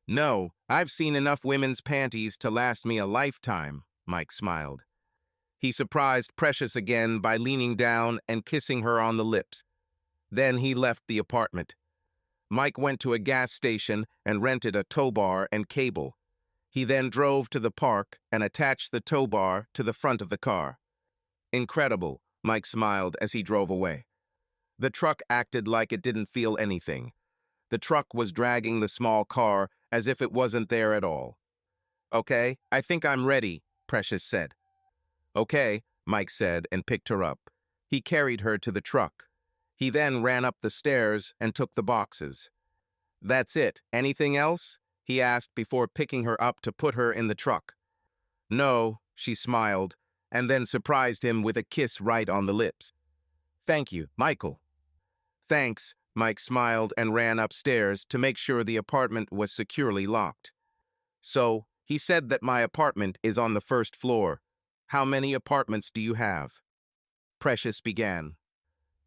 "No, I've seen enough women's panties to last me a lifetime," Mike smiled. He surprised Precious again by leaning down and kissing her on the lips. Then he left the apartment. Mike went to a gas station and rented a tow bar and cable. He then drove to the park and attached the tow bar to the front of the car. "Incredible," Mike smiled as he drove away. The truck acted like it didn't feel anything. The truck was dragging the small car as if it wasn't there at all. "Okay, I think I'm ready," Precious said. "Okay," Mike said and picked her up. He carried her to the truck. He then ran up the stairs and took the boxes. "That's it. Anything else?" he asked before picking her up to put her in the truck. "No," she smiled, and then surprised him with a kiss right on the lips. "Thank you, Michael." "Thanks," Mike smiled and ran upstairs to make sure the apartment was securely locked. "So, he said that my apartment is on the first floor. How many apartments do you have?" Precious began.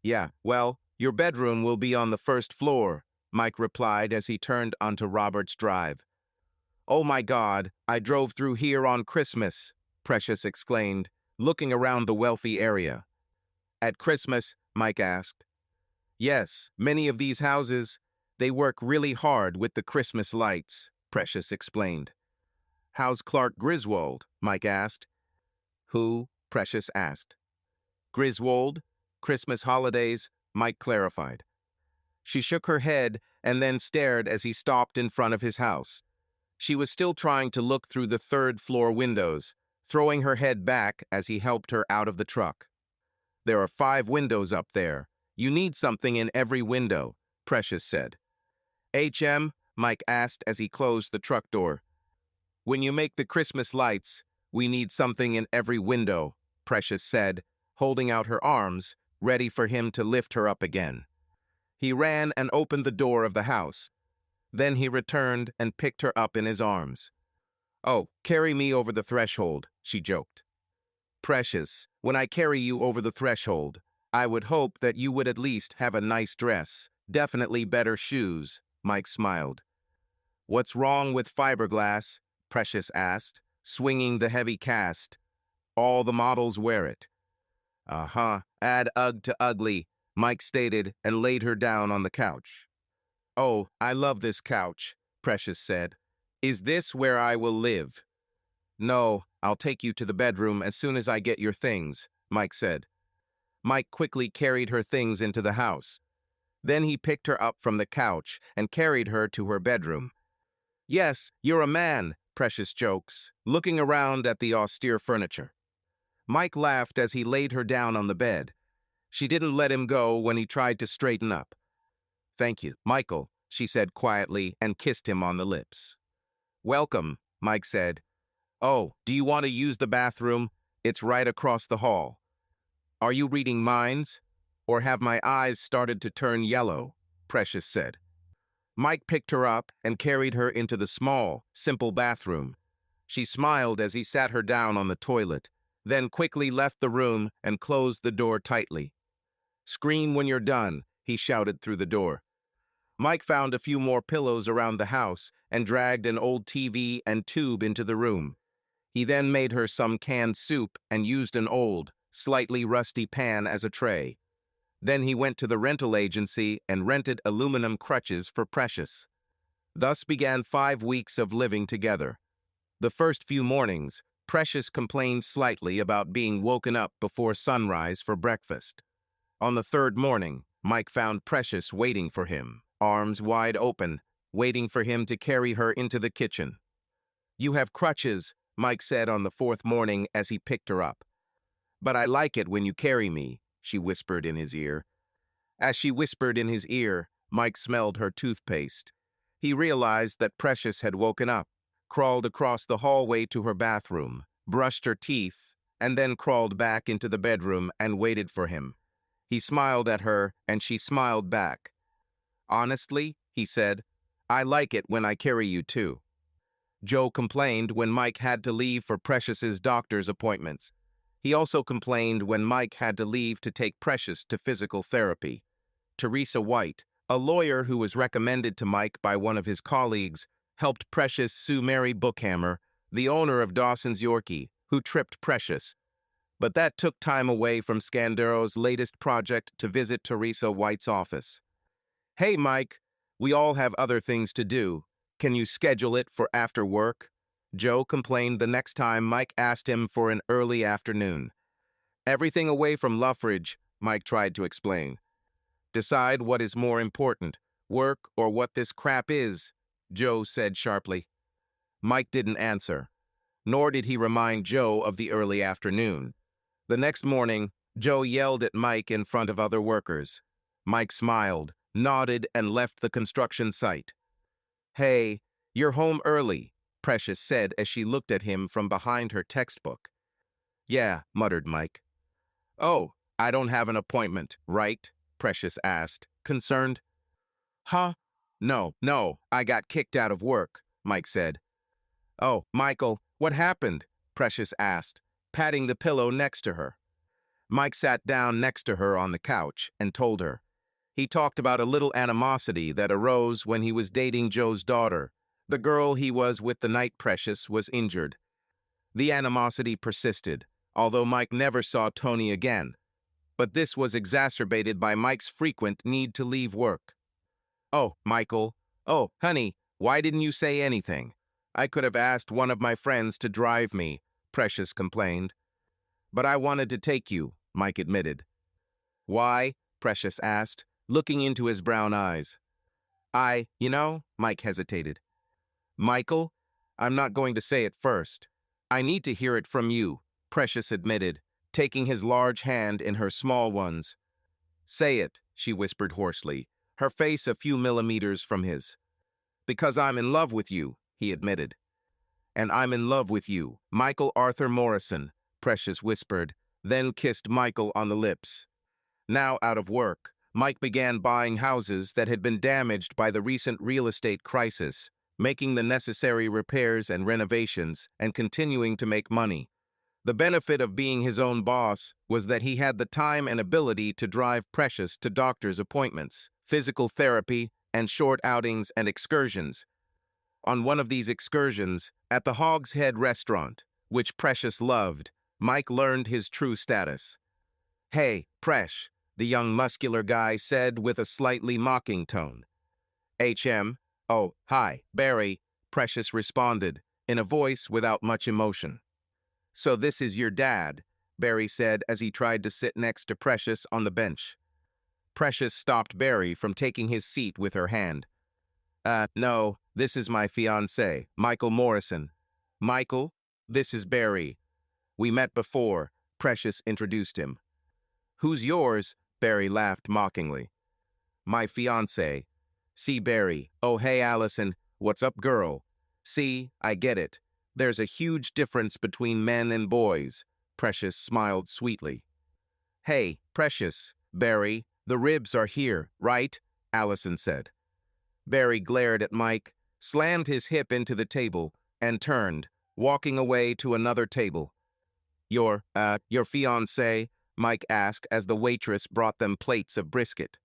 "Yeah, well, your bedroom will be on the first floor," Mike replied as he turned onto Robert's Drive. "Oh my God, I drove through here on Christmas," Precious exclaimed, looking around the wealthy area. "At Christmas?" Mike asked. "Yes, many of these houses, they work really hard with the Christmas lights," Precious explained. "How's Clark Griswold?" Mike asked. "Who?" Precious asked. "Griswold? Christmas holidays," Mike clarified. She shook her head and then stared as he stopped in front of his house. She was still trying to look through the third-floor windows, throwing her head back as he helped her out of the truck. "There are 5 windows up there. You need something in every window," Precious said. "HM?" Mike asked as he closed the truck door. "When you make the Christmas lights, we need something in every window," Precious said, holding out her arms, ready for him to lift her up again. He ran and opened the door of the house. Then he returned and picked her up in his arms. "Oh, carry me over the threshold," she joked. "Precious, when I carry you over the threshold, I would hope that you would at least have a nice dress, definitely better shoes," Mike smiled. "What's wrong with fiberglass?" Precious asked, swinging the heavy cast. "All the models wear it." "Uh-huh, add ugh to ugly," Mike stated and laid her down on the couch. "Oh, I love this couch," Precious said. "Is this where I will live?" No, I'll take you to the bedroom as soon as I get your things, Mike said. Mike quickly carried her things into the house. Then he picked her up from the couch and carried her to her bedroom. Yes, you're a man, Precious jokes, looking around at the austere furniture. Mike laughed as he laid her down on the bed. She didn't let him go when he tried to straighten up. Thank you, Michael, she said quietly and kissed him on the lips. Welcome, Mike said. Oh, do you want to use the bathroom? It's right across the hall. Are you reading minds? Or have my eyes started to turn yellow? Precious said. Mike picked her up and carried her into the small, simple bathroom. She smiled as he sat her down on the toilet, then quickly left the room and closed the door tightly. Scream when you're done, he shouted through the door. Mike found a few more pillows around the house and dragged an old TV and tube into the room. He then made her some canned soup and used an old, slightly rusty pan as a tray. Then he went to the rental agency and rented aluminum crutches for Precious. Thus began 5 weeks of living together. The first few mornings, Precious complained slightly about being woken up before sunrise for breakfast. On the third morning, Mike found Precious waiting for him, arms wide open, waiting for him to carry her into the kitchen. You have crutches, Mike said on the fourth morning as he picked her up. But I like it when you carry me, she whispered in his ear. As she whispered in his ear, Mike smelled her toothpaste. He realized that Precious had woken up, crawled across the hallway to her bathroom, brushed her teeth, and then crawled back into the bedroom and waited for him. He smiled at her, and she smiled back. Honestly, he said, I like it when I carry you too. Joe complained when Mike had to leave for Precious's doctor's appointments. He also complained when Mike had to leave to take Precious to physical therapy. Teresa White, a lawyer who was recommended to Mike by one of his colleagues, helped Precious sue Mary Bookhammer, the owner of Dawson's Yorkie, who tripped Precious. But that took time away from Scandero's latest project to visit Teresa White's office. Hey, Mike, we all have other things to do. Can you schedule it for after work? Joe complained the next time Mike asked him for an early afternoon. Everything away from Luffridge, Mike tried to explain. Decide what is more important, work or what this crap is, Joe said sharply. Mike didn't answer, nor did he remind Joe of the early afternoon. The next morning, Joe yelled at Mike in front of other workers. Mike smiled, nodded, and left the construction site. Hey, you're home early, Precious said as she looked at him from behind her textbook. Yeah, muttered Mike. Oh, I don't have an appointment, right? Precious asked, concerned. Huh? No, I got kicked out of work, Mike said. Oh, Michael, what happened? Precious asked, patting the pillow next to her. Mike sat down next to her on the couch and told her. He talked about a little animosity that arose when he was dating Joe's daughter, the girl he was with the night Precious was injured. The animosity persisted, although Mike never saw Tony again. But this was exacerbated by Mike's frequent need to leave work. Oh, Michael. Oh, honey, why didn't you say anything? I could have asked one of my friends to drive me, Precious complained. But I wanted to take you, Mike admitted. Why? Precious asked, looking into his brown eyes. Mike hesitated. Michael, I'm not going to say it first. I need to hear it from you, Precious admitted, taking his large hand in her small ones. Say it, she whispered hoarsely, her face a few millimeters from his. Because I'm in love with you, he admitted. And I'm in love with you, Michael Arthur Morrison, Precious whispered, then kissed Michael on the lips. Now out of work, Mike began buying houses that had been damaged by the recent real estate crisis, making the necessary repairs and renovations and continuing to make money. The benefit of being his own boss was that he had the time and ability to drive Precious to doctor's appointments, physical therapy, and short outings and excursions. On one of these excursions, at the Hog's Head restaurant, which Precious loved, Mike learned his true status. Hey, Presh, the young muscular guy said with a slightly mocking tone. HM, oh, hi, Barry, Precious responded, in a voice without much emotion. "So this is your dad," Barry said as he tried to sit next to Precious on the bench. Precious stopped Barry from taking his seat with her hand. No, this is my fiancé, Michael Morrison." "Michael, this is Barry. We met before," Precious introduced him. "Who's yours?" Barry laughed mockingly. "My fiancé." "See, Barry. Oh, hey, Allison. What's up, girl?" "See, I get it. There's a huge difference between men and boys." Precious smiled sweetly. "Hey, Precious, Barry, the ribs are here, right?" Allison said. Barry glared at Mike, slammed his hip into the table, and turned, walking away to another table. Your fiancé?" Mike asked as the waitress brought them plates of brisket.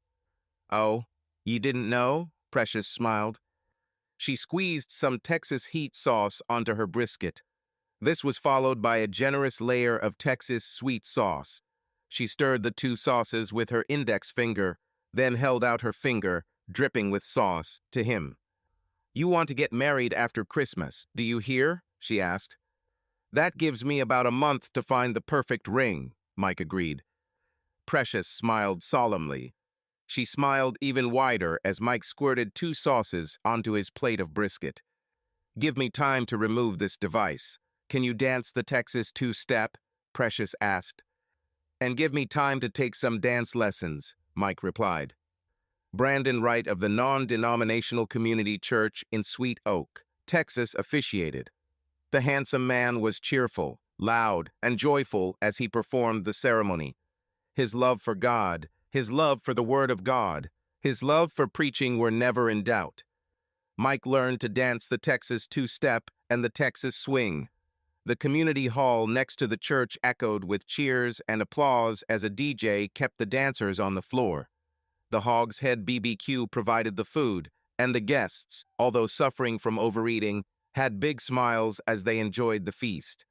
"Oh, you didn't know?" Precious smiled. She squeezed some Texas heat sauce onto her brisket. This was followed by a generous layer of Texas sweet sauce. She stirred the two sauces with her index finger, then held out her finger, dripping with sauce, to him. "You want to get married after Christmas, do you hear?" she asked. "That gives me about a month to find the perfect ring," Mike agreed. Precious smiled solemnly. She smiled even wider as Mike squirted two sauces onto his plate of brisket. "Give me time to remove this device. Can you dance the Texas two-step?" Precious asked. "And give me time to take some dance lessons," Mike replied. Brandon Wright of the non-denominational community church in Sweet Oak, Texas, officiated. The handsome man was cheerful, loud, and joyful as he performed the ceremony. His love for God, his love for the Word of God, his love for preaching were never in doubt. Mike learned to dance the Texas two-step and the Texas swing. The community hall next to the church echoed with cheers and applause as a DJ kept the dancers on the floor. The Hog's Head BBQ provided the food, and the guests, although suffering from overeating, had big smiles as they enjoyed the feast.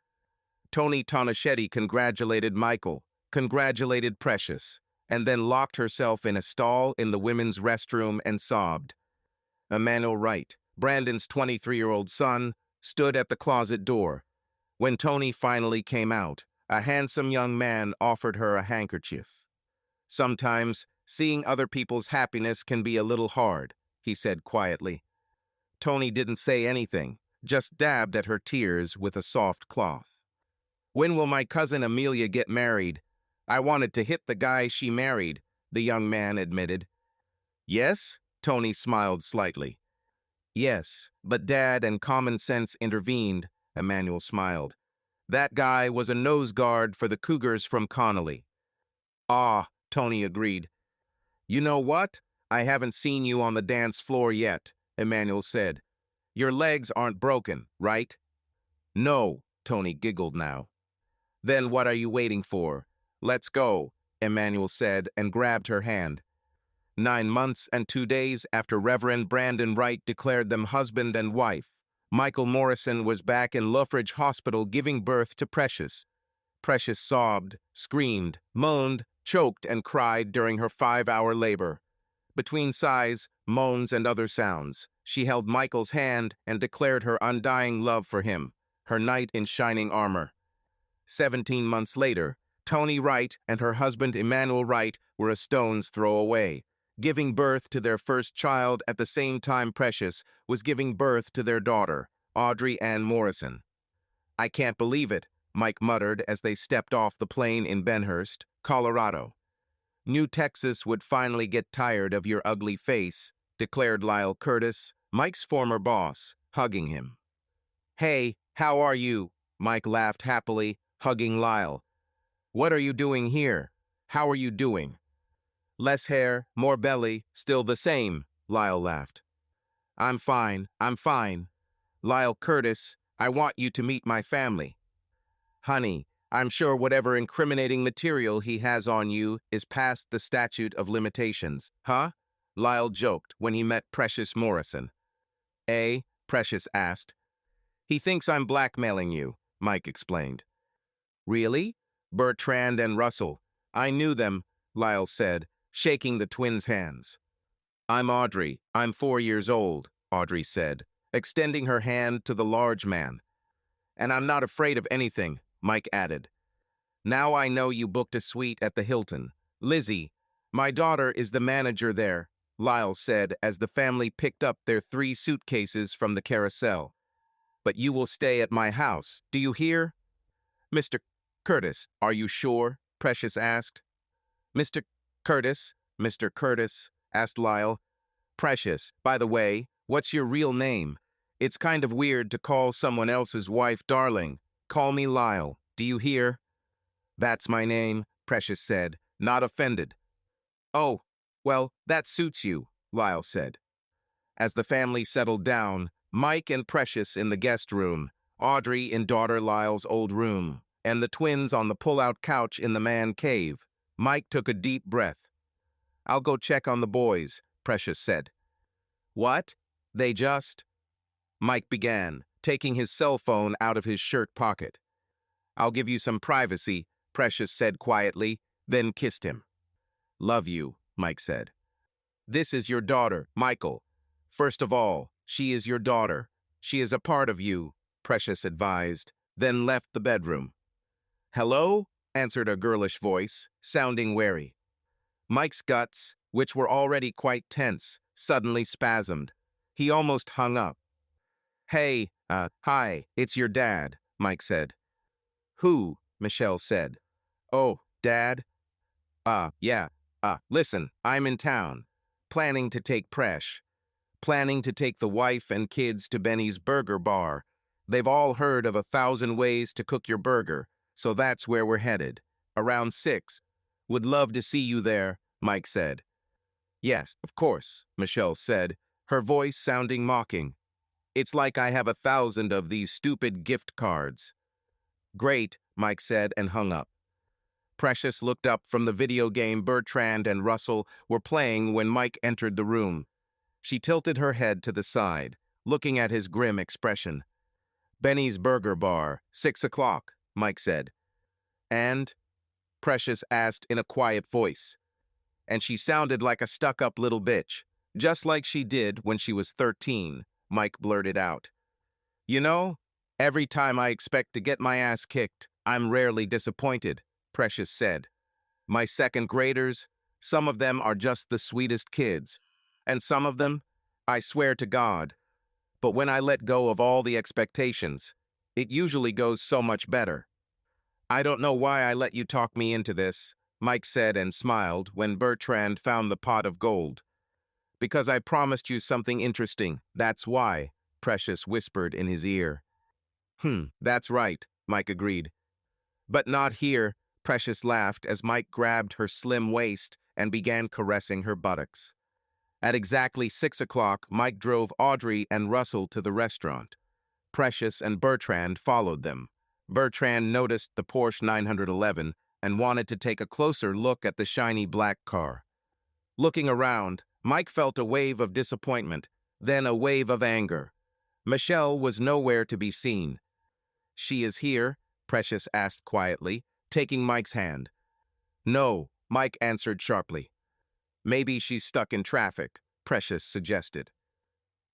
Tony Tonaschetti congratulated Michael, congratulated Precious, and then locked herself in a stall in the women's restroom and sobbed. Emmanuel Wright, Brandon's 23-year-old son, stood at the closet door. When Tony finally came out, a handsome young man offered her a handkerchief. "Sometimes, seeing other people's happiness can be a little hard," he said quietly. Tony didn't say anything, just dabbed at her tears with a soft cloth. "When will my cousin Amelia get married? I wanted to hit the guy she married," the young man admitted. "Yes?" Tony smiled slightly. "Yes, but Dad and common sense intervened," Emmanuel smiled. "That guy was a nose guard for the Cougars from Connolly." "Ah," Tony agreed. "You know what? I haven't seen you on the dance floor yet," Emmanuel said. "Your legs aren't broken, right?" "No," Tony giggled now. "Then what are you waiting for? Let's go," Emmanuel said and grabbed her hand. 9 months and 2 days after Reverend Brandon Wright declared them husband and wife, Michael Morrison was back in Luffridge Hospital giving birth to Precious. Precious sobbed, screamed, moaned, choked, and cried during her 5-hour labor. Between sighs, moans, and other sounds, she held Michael's hand and declared her undying love for him, her knight in shining armor. 17 months later, Tony Wright and her husband Emmanuel Wright were a stone's throw away, giving birth to their first child at the same time Precious was giving birth to their daughter, Audrey Ann Morrison. "I can't believe it," Mike muttered as they stepped off the plane in Benhurst, Colorado. "New Texas would finally get tired of your ugly face," declared Lyle Curtis, Mike's former boss, hugging him. "Hey, how are you?" Mike laughed happily, hugging Lyle. "What are you doing here? How are you doing?" "Less hair, more belly, still the same," Lyle laughed. I'm fine. Lyle Curtis, I want you to meet my family." "Honey, I'm sure whatever incriminating material he has on you is past the statute of limitations, huh?" Lyle joked when he met Precious Morrison. "Eh?" Precious asked. "He thinks I'm blackmailing you," Mike explained. "Really? Bertrand and Russell. I knew them," Lyle said, shaking the twins' hands. "I'm Audrey. I'm 4 years old," Audrey said. extending her hand to the large man. And I'm not afraid of anything, Mike added. Now I know you booked a suite at the Hilton. Lizzie, my daughter is the manager there, Lyle said as the family picked up their 3 suitcases from the carousel. But you will stay at my house, do you hear? Mr. Curtis, are you sure? Precious asked. Mr. Curtis, asked Lyle. Precious, by the way, what's your real name? It's kind of weird to call someone else's wife darling. Call me Lyle, do you hear? That's my name, Precious said, not offended. Oh, well, that suits you, Lyle said. As the family settled down, Mike and Precious in the guest room, Audrey in daughter Lyle's old room, and the twins on the pull-out couch in the man cave, Mike took a deep breath. I'll go check on the boys, Precious said. What? They just... Mike began, taking his cell phone out of his shirt pocket. I'll give you some privacy, Precious said quietly, then kissed him. Love you, Mike said. This is your daughter, Michael. First of all, she is your daughter. She is a part of you, Precious advised, then left the bedroom. Hello? Answered a girlish voice, sounding wary. Mike's guts, which were already quite tense, suddenly spasmed. He almost hung up. Hey, hi, it's your dad, Mike said. Who? Michelle said. Oh, Dad? Yeah. Listen, I'm in town. Planning to take the wife and kids to Benny's Burger Bar. They've all heard of 1,000 ways to cook your burger, so that's where we're headed. Around 6. Would love to see you there, Mike said. Yes, of course, Michelle said, her voice sounding mocking. It's like I have 1,000 of these stupid gift cards. Great, Mike said and hung up. Precious looked up from the video game Bertrand and Russell were playing when Mike entered the room. She tilted her head to the side, looking at his grim expression. Benny's Burger Bar, 6 o'clock, Mike said. And? Precious asked in a quiet voice. And she sounded like a stuck-up little bitch, just like she did when she was 13, Mike blurted out. You know, every time I expect to get my ass kicked, I'm rarely disappointed, Precious said. My second graders, some of them are just the sweetest kids, and some of them, I swear to God. But when I let go of all the expectations, it usually goes so much better. I don't know why I let you talk me into this, Mike said and smiled when Bertrand found the pot of gold. Because I promised you something interesting, that's why, Precious whispered in his ear. That's right, Mike agreed. But not here, Precious laughed as Mike grabbed her slim waist and began caressing her buttocks. At exactly 6 o'clock, Mike drove Audrey and Russell to the restaurant. Precious and Bertrand followed them. Bertrand noticed the Porsche 911 and wanted to take a closer look at the shiny black car. Looking around, Mike felt a wave of disappointment, then a wave of anger. Michelle was nowhere to be seen. She is here? Precious asked quietly, taking Mike's hand. No, Mike answered sharply. Maybe she's stuck in traffic, Precious suggested.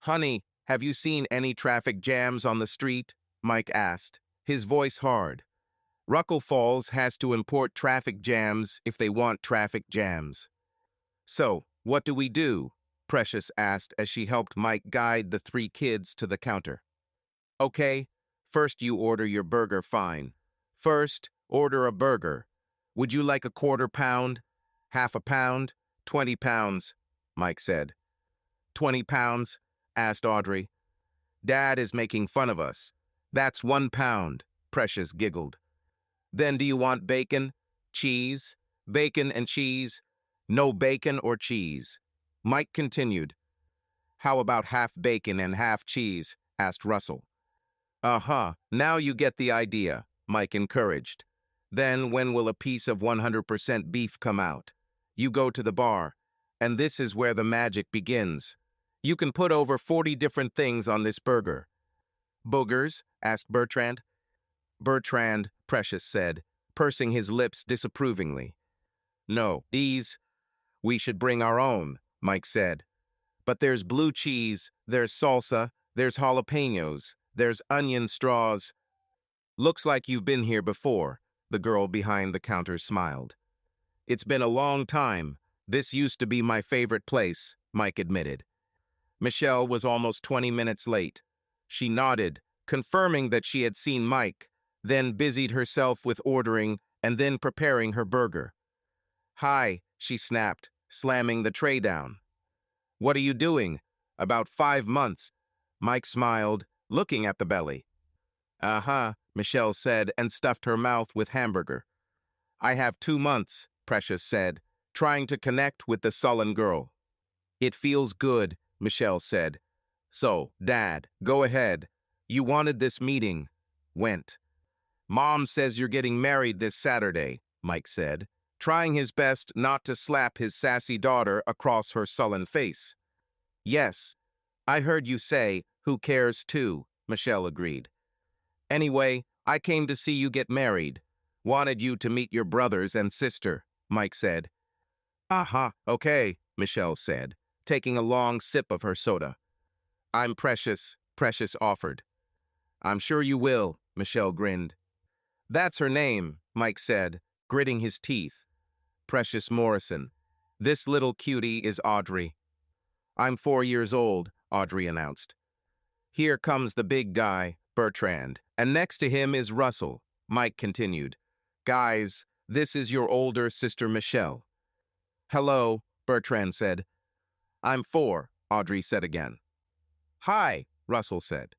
Honey, have you seen any traffic jams on the street? Mike asked, his voice hard. Ruckle Falls has to import traffic jams if they want traffic jams. So, what do we do? Precious asked as she helped Mike guide the 3 kids to the counter. Okay, first you order your burger, fine. First, order a burger. Would you like a quarter pound? Half a pound? 20 pounds, Mike said. 20 pounds? Asked Audrey. Dad is making fun of us. That's 1 pound, Precious giggled. Then do you want bacon? Cheese? Bacon and cheese? No bacon or cheese. Mike continued. How about half bacon and half cheese? Asked Russell. Now you get the idea, Mike encouraged. Then when will a piece of 100% beef come out? You go to the bar, and this is where the magic begins. You can put over 40 different things on this burger. Boogers? Asked Bertrand. Bertrand, Precious said, pursing his lips disapprovingly. No, we should bring our own, Mike said. But there's blue cheese, there's salsa, There's jalapenos. There's onion straws. Looks like you've been here before, the girl behind the counter smiled. It's been a long time. This used to be my favorite place, Mike admitted. Michelle was almost 20 minutes late. She nodded, confirming that she had seen Mike, then busied herself with ordering and then preparing her burger. Hi, she snapped, slamming the tray down. What are you doing? About 5 months. Mike smiled, looking at the belly. Uh-huh, Michelle said and stuffed her mouth with hamburger. I have 2 months, Precious said, trying to connect with the sullen girl. It feels good, Michelle said. So, Dad, go ahead. You wanted this meeting. Went. Mom says you're getting married this Saturday, Mike said, trying his best not to slap his sassy daughter across her sullen face. Yes, I heard you say, who cares too, Michelle agreed. Anyway, I came to see you get married. Wanted you to meet your brothers and sister, Mike said. Aha, okay, Michelle said, taking a long sip of her soda. I'm Precious, Precious offered. I'm sure you will, Michelle grinned. That's her name, Mike said, gritting his teeth. Precious Morrison. This little cutie is Audrey. I'm 4 years old, Audrey announced. Here comes the big guy, Bertrand, and next to him is Russell, Mike continued. Guys, this is your older sister Michelle. Hello, Bertrand said. I'm 4, Audrey said again. Hi, Russell said.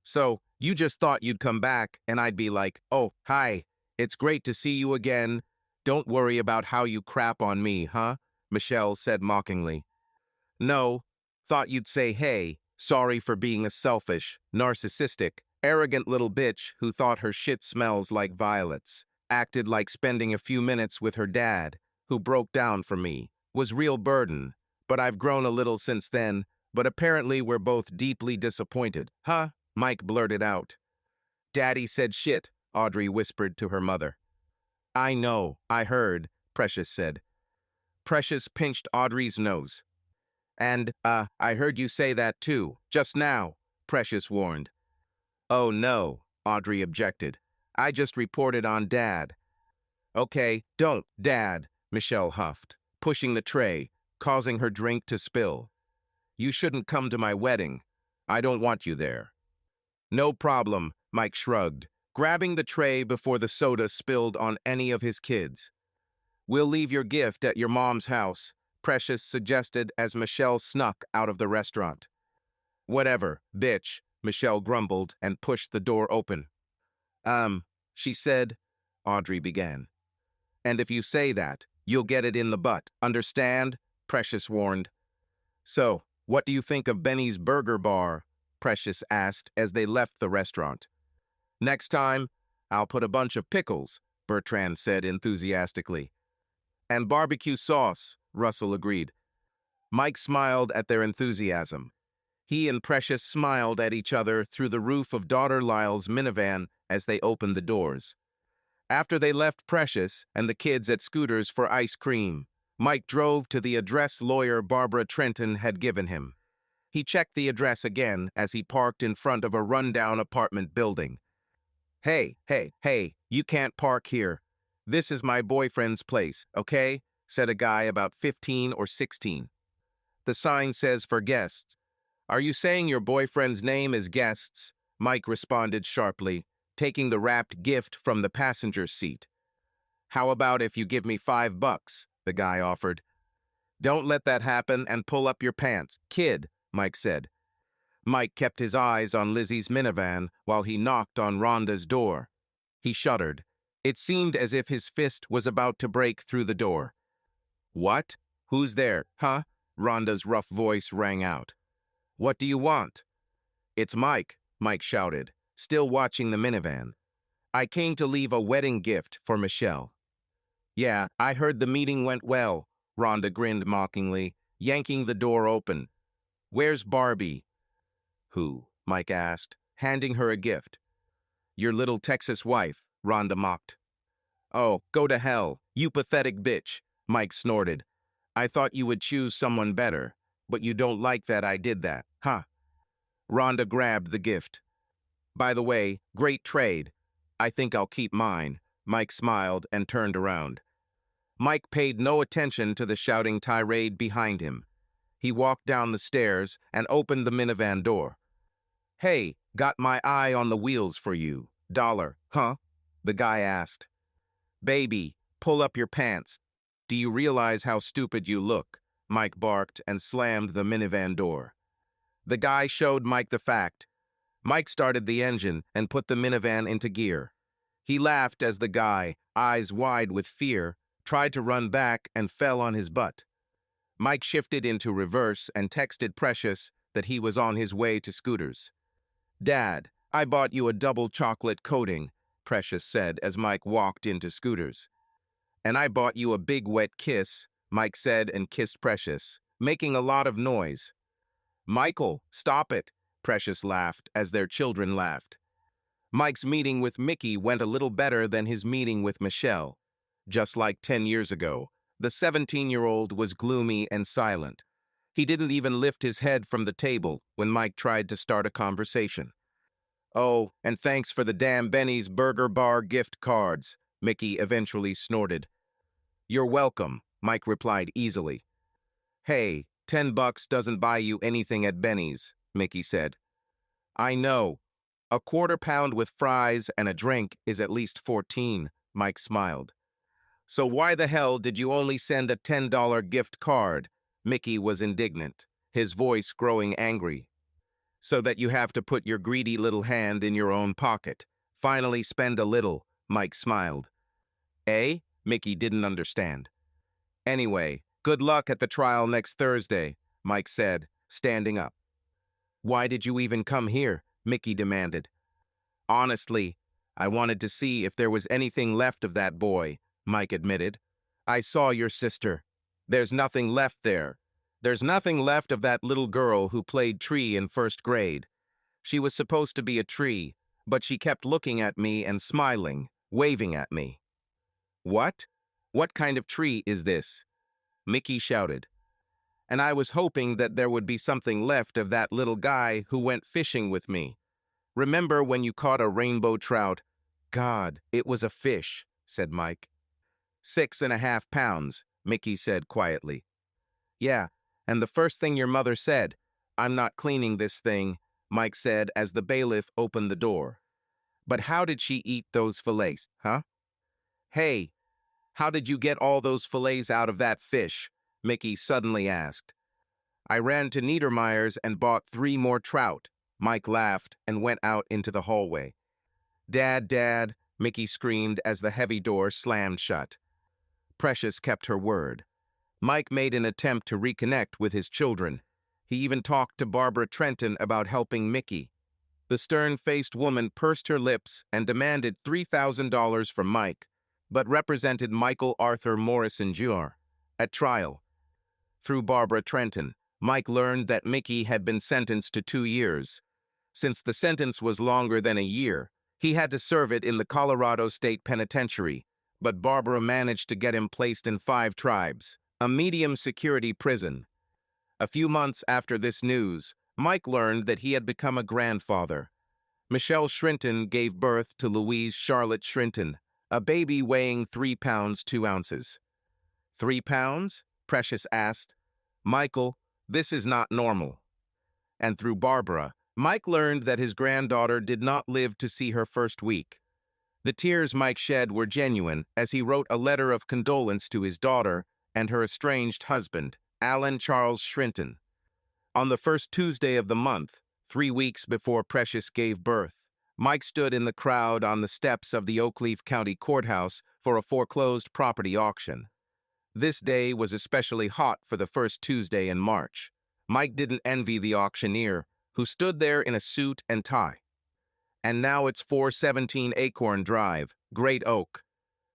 So, you just thought you'd come back and I'd be like, oh, hi, it's great to see you again. Don't worry about how you crap on me, huh? Michelle said mockingly. No, thought you'd say, hey, sorry for being a selfish, narcissistic, arrogant little bitch who thought her shit smells like violets, acted like spending a few minutes with her dad, who broke down for me, was real burden, but I've grown a little since then, but apparently we're both deeply disappointed. Huh? Mike blurted out. Daddy said shit, Audrey whispered to her mother. I know, I heard, Precious said. Precious pinched Audrey's nose. And, I heard you say that too, just now, Precious warned. Oh no, Audrey objected. I just reported on Dad. Okay, don't, Dad, Michelle huffed, pushing the tray, causing her drink to spill. You shouldn't come to my wedding. I don't want you there. No problem, Mike shrugged, grabbing the tray before the soda spilled on any of his kids. We'll leave your gift at your mom's house, Precious suggested as Michelle snuck out of the restaurant. Whatever, bitch, Michelle grumbled and pushed the door open. She said, Audrey began. And if you say that, you'll get it in the butt, understand? Precious warned. So, what do you think of Benny's Burger Bar? Precious asked as they left the restaurant. Next time, I'll put a bunch of pickles, Bertrand said enthusiastically. And barbecue sauce, Russell agreed. Mike smiled at their enthusiasm. He and Precious smiled at each other through the roof of daughter Lyle's minivan as they opened the doors. After they left Precious and the kids at Scooter's for ice cream, Mike drove to the address lawyer Barbara Trenton had given him. He checked the address again as he parked in front of a rundown apartment building. Hey, you can't park here. This is my boyfriend's place, okay? Said a guy about 15 or 16. The sign says for guests. Are you saying your boyfriend's name is Guests? Mike responded sharply, taking the wrapped gift from the passenger seat. How about if you give me $5? The guy offered. Don't let that happen and pull up your pants, kid, Mike said. Mike kept his eyes on Lizzie's minivan while he knocked on Rhonda's door. He shuddered. It seemed as if his fist was about to break through the door. What? Who's there, huh? Rhonda's rough voice rang out. What do you want? It's Mike, Mike shouted, still watching the minivan. I came to leave a wedding gift for Michelle. Yeah, I heard the meeting went well, Rhonda grinned mockingly, yanking the door open. Where's Barbie? Who? Mike asked, handing her a gift. Your little Texas wife, Rhonda mocked. Oh, go to hell, you pathetic bitch, Mike snorted. I thought you would choose someone better, but you don't like that I did that, huh? Rhonda grabbed the gift. By the way, great trade. I think I'll keep mine. Mike smiled and turned around. Mike paid no attention to the shouting tirade behind him. He walked down the stairs and opened the minivan door. Hey, got my eye on the wheels for you. Dollar, huh? The guy asked. Baby, pull up your pants. Do you realize how stupid you look? Mike barked and slammed the minivan door. The guy showed Mike the fact. Mike started the engine and put the minivan into gear. He laughed as the guy, eyes wide with fear, tried to run back and fell on his butt. Mike shifted into reverse and texted Precious that he was on his way to Scooters. Dad, I bought you a double chocolate coating, Precious said as Mike walked into Scooters. And I bought you a big wet kiss, Mike said and kissed Precious, making a lot of noise. Michael, stop it, Precious laughed as their children laughed. Mike's meeting with Mickey went a little better than his meeting with Michelle. Just like 10 years ago, the 17-year-old was gloomy and silent. He didn't even lift his head from the table when Mike tried to start a conversation. Oh, and thanks for the damn Benny's Burger Bar gift cards, Mickey eventually snorted. You're welcome, Mike replied easily. Hey, $10 doesn't buy you anything at Benny's, Mickey said. I know. A quarter pound with fries and a drink is at least 14, Mike smiled. So why the hell did you only send a $10 gift card? Mickey was indignant, his voice growing angry. So that you have to put your greedy little hand in your own pocket. Finally spend a little, Mike smiled. Eh? Mickey didn't understand. Anyway, good luck at the trial next Thursday, Mike said, standing up. Why did you even come here? Mickey demanded. Honestly, I wanted to see if there was anything left of that boy, Mike admitted. I saw your sister. There's nothing left there. There's nothing left of that little girl who played tree in first grade. She was supposed to be a tree, but she kept looking at me and smiling, waving at me. What? What kind of tree is this? Mickey shouted. And I was hoping that there would be something left of that little guy who went fishing with me. Remember when you caught a rainbow trout? God, it was a fish, said Mike. 6.5 pounds, Mickey said quietly. Yeah, and the first thing your mother said, I'm not cleaning this thing, Mike said as the bailiff opened the door. But how did she eat those fillets, huh? Hey, how did you get all those fillets out of that fish? Mickey suddenly asked. I ran to Niedermeyer's and bought 3 more trout. Mike laughed and went out into the hallway. Dad, Mickey screamed as the heavy door slammed shut. Precious kept her word. Mike made an attempt to reconnect with his children. He even talked to Barbara Trenton about helping Mickey. The stern-faced woman pursed her lips and demanded $3,000 from Mike, but represented Michael Arthur Morrison Jr. at trial. Through Barbara Trenton, Mike learned that Mickey had been sentenced to 2 years. Since the sentence was longer than a year, he had to serve it in the Colorado State Penitentiary, but Barbara managed to get him placed in 5 tribes, a medium-security prison. A few months after this news, Mike learned that he had become a grandfather. Michelle Shrinton gave birth to Louise Charlotte Shrinton, a baby weighing 3 pounds 2 ounces. 3 pounds? Precious asked. Michael, this is not normal. And through Barbara, Mike learned that his granddaughter did not live to see her first week. The tears Mike shed were genuine as he wrote a letter of condolence to his daughter and her estranged husband, Alan Charles Shrinton. On the first Tuesday of the month, 3 weeks before Precious gave birth, Mike stood in the crowd on the steps of the Oakleaf County Courthouse for a foreclosed property auction. This day was especially hot for the first Tuesday in March. Mike didn't envy the auctioneer, who stood there in a suit and tie. And now it's 417 Acorn Drive, Great Oak.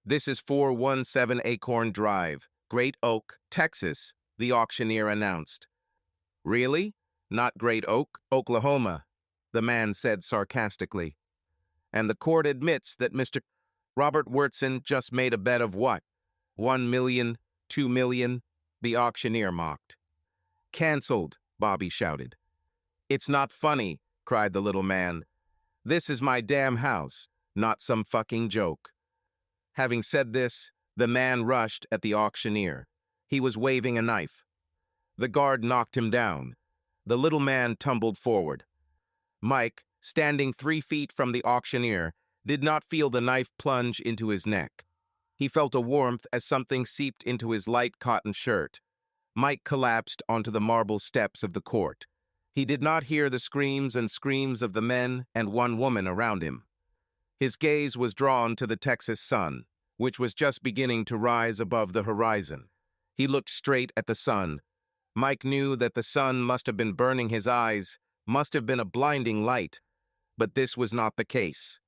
This is 417 Acorn Drive, Great Oak, Texas, the auctioneer announced. Really? Not Great Oak, Oklahoma, the man said sarcastically. And the court admits that Mr. Robert Wurtson just made a bet of what? 1 million, 2 million? The auctioneer mocked. Cancelled, Bobby shouted. "It's not funny," cried the little man. "This is my damn house, not some fucking joke." Having said this, the man rushed at the auctioneer. He was waving a knife. The guard knocked him down. The little man tumbled forward. Mike, standing 3 feet from the auctioneer, did not feel the knife plunge into his neck. He felt a warmth as something seeped into his light cotton shirt. Mike collapsed onto the marble steps of the court. He did not hear the screams and screams of the men and one woman around him. His gaze was drawn to the Texas sun, which was just beginning to rise above the horizon. He looked straight at the sun. Mike knew that the sun must have been burning his eyes, must have been a blinding light, but this was not the case.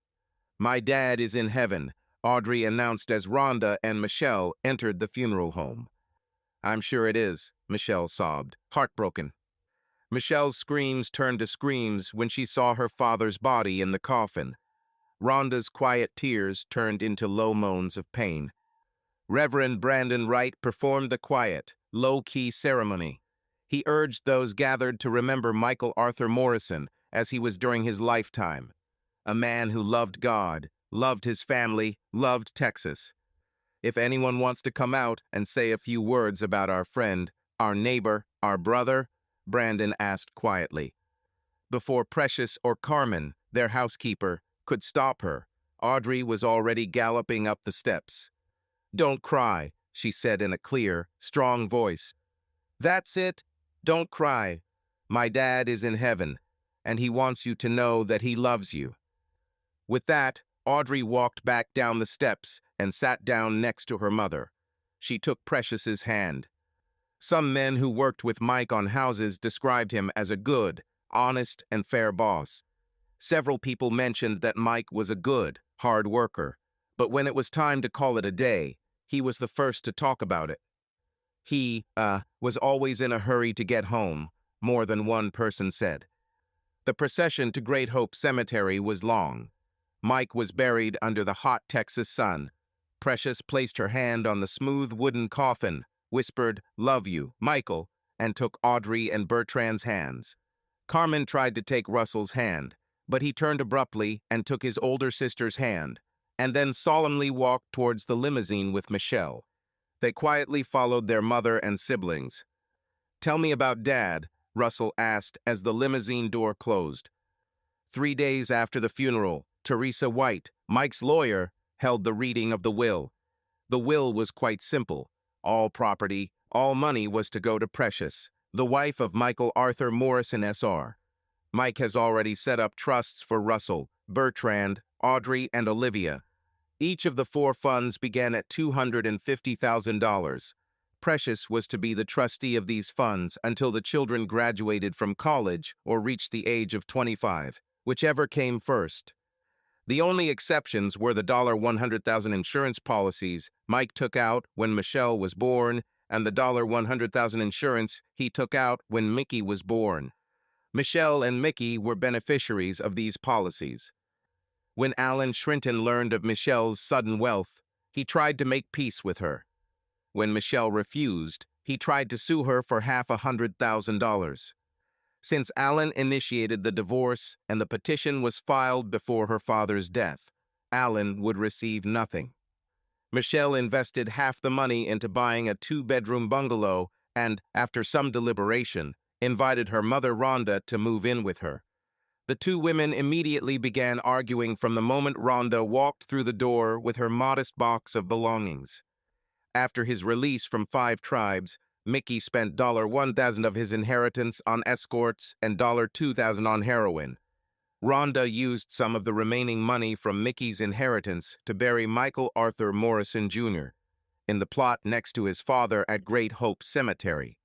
"My dad is in heaven," Audrey announced as Rhonda and Michelle entered the funeral home. "I'm sure it is," Michelle sobbed, heartbroken. Michelle's screams turned to screams when she saw her father's body in the coffin. Rhonda's quiet tears turned into low moans of pain. Reverend Brandon Wright performed the quiet, low-key ceremony. He urged those gathered to remember Michael Arthur Morrison as he was during his lifetime. A man who loved God, loved his family, loved Texas. "If anyone wants to come out and say a few words about our friend, our neighbor, our brother," Brandon asked quietly. Before Precious or Carmen, their housekeeper, could stop her, Audrey was already galloping up the steps. "Don't cry," she said in a clear, strong voice. "That's it. Don't cry. My dad is in heaven, and he wants you to know that he loves you." With that, Audrey walked back down the steps and sat down next to her mother. She took Precious's hand. Some men who worked with Mike on houses described him as a good, honest, and fair boss. Several people mentioned that Mike was a good, hard worker, but when it was time to call it a day, he was the first to talk about it. He, was always in a hurry to get home, more than one person said. The procession to Great Hope Cemetery was long. Mike was buried under the hot Texas sun. Precious placed her hand on the smooth wooden coffin, whispered, "Love you, Michael," and took Audrey and Bertrand's hands. Carmen tried to take Russell's hand, but he turned abruptly and took his older sister's hand, and then solemnly walked towards the limousine with Michelle. They quietly followed their mother and siblings. "Tell me about Dad," Russell asked as the limousine door closed. 3 days after the funeral, Teresa White, Mike's lawyer, held the reading of the will. The will was quite simple. All property, all money was to go to Precious, the wife of Michael Arthur Morrison SR. Mike has already set up trusts for Russell, Bertrand, Audrey, and Olivia. Each of the 4 funds began at $250,000. Precious was to be the trustee of these funds until the children graduated from college or reached the age of 25, whichever came first. The only exceptions were the $100,000 insurance policies Mike took out when Michelle was born and the $100,000 insurance he took out when Mickey was born. Michelle and Mickey were beneficiaries of these policies. When Alan Shrinton learned of Michelle's sudden wealth, he tried to make peace with her. When Michelle refused, he tried to sue her for $100,000. Since Alan initiated the divorce and the petition was filed before her father's death, Alan would receive nothing. Michelle invested half the money into buying a 2-bedroom bungalow and, after some deliberation, invited her mother Rhonda to move in with her. The 2 women immediately began arguing from the moment Rhonda walked through the door with her modest box of belongings. After his release from 5 tribes, Mickey spent $1,000 of his inheritance on escorts and $2,000 on heroin. Rhonda used some of the remaining money from Mickey's inheritance to bury Michael Arthur Morrison Jr. in the plot next to his father at Great Hope Cemetery.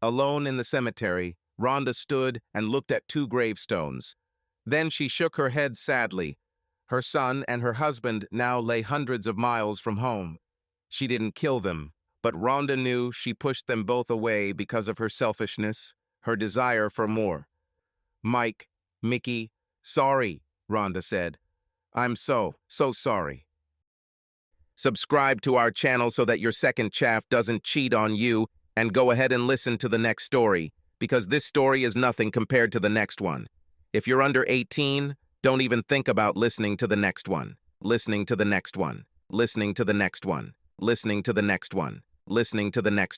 Alone in the cemetery, Rhonda stood and looked at 2 gravestones. Then she shook her head sadly. Her son and her husband now lay hundreds of miles from home. She didn't kill them, but Rhonda knew she pushed them both away because of her selfishness, her desire for more. "Mike, Mickey, sorry," Rhonda said. "I'm so sorry." Subscribe to our channel so that your second chaff doesn't cheat on you, and go ahead and listen to the next story. because this story is nothing compared to the next one. If you're under 18, don't even think about listening to the next one. Listening to the next one. Listening to the next one. Listening to the next one. Listening to the next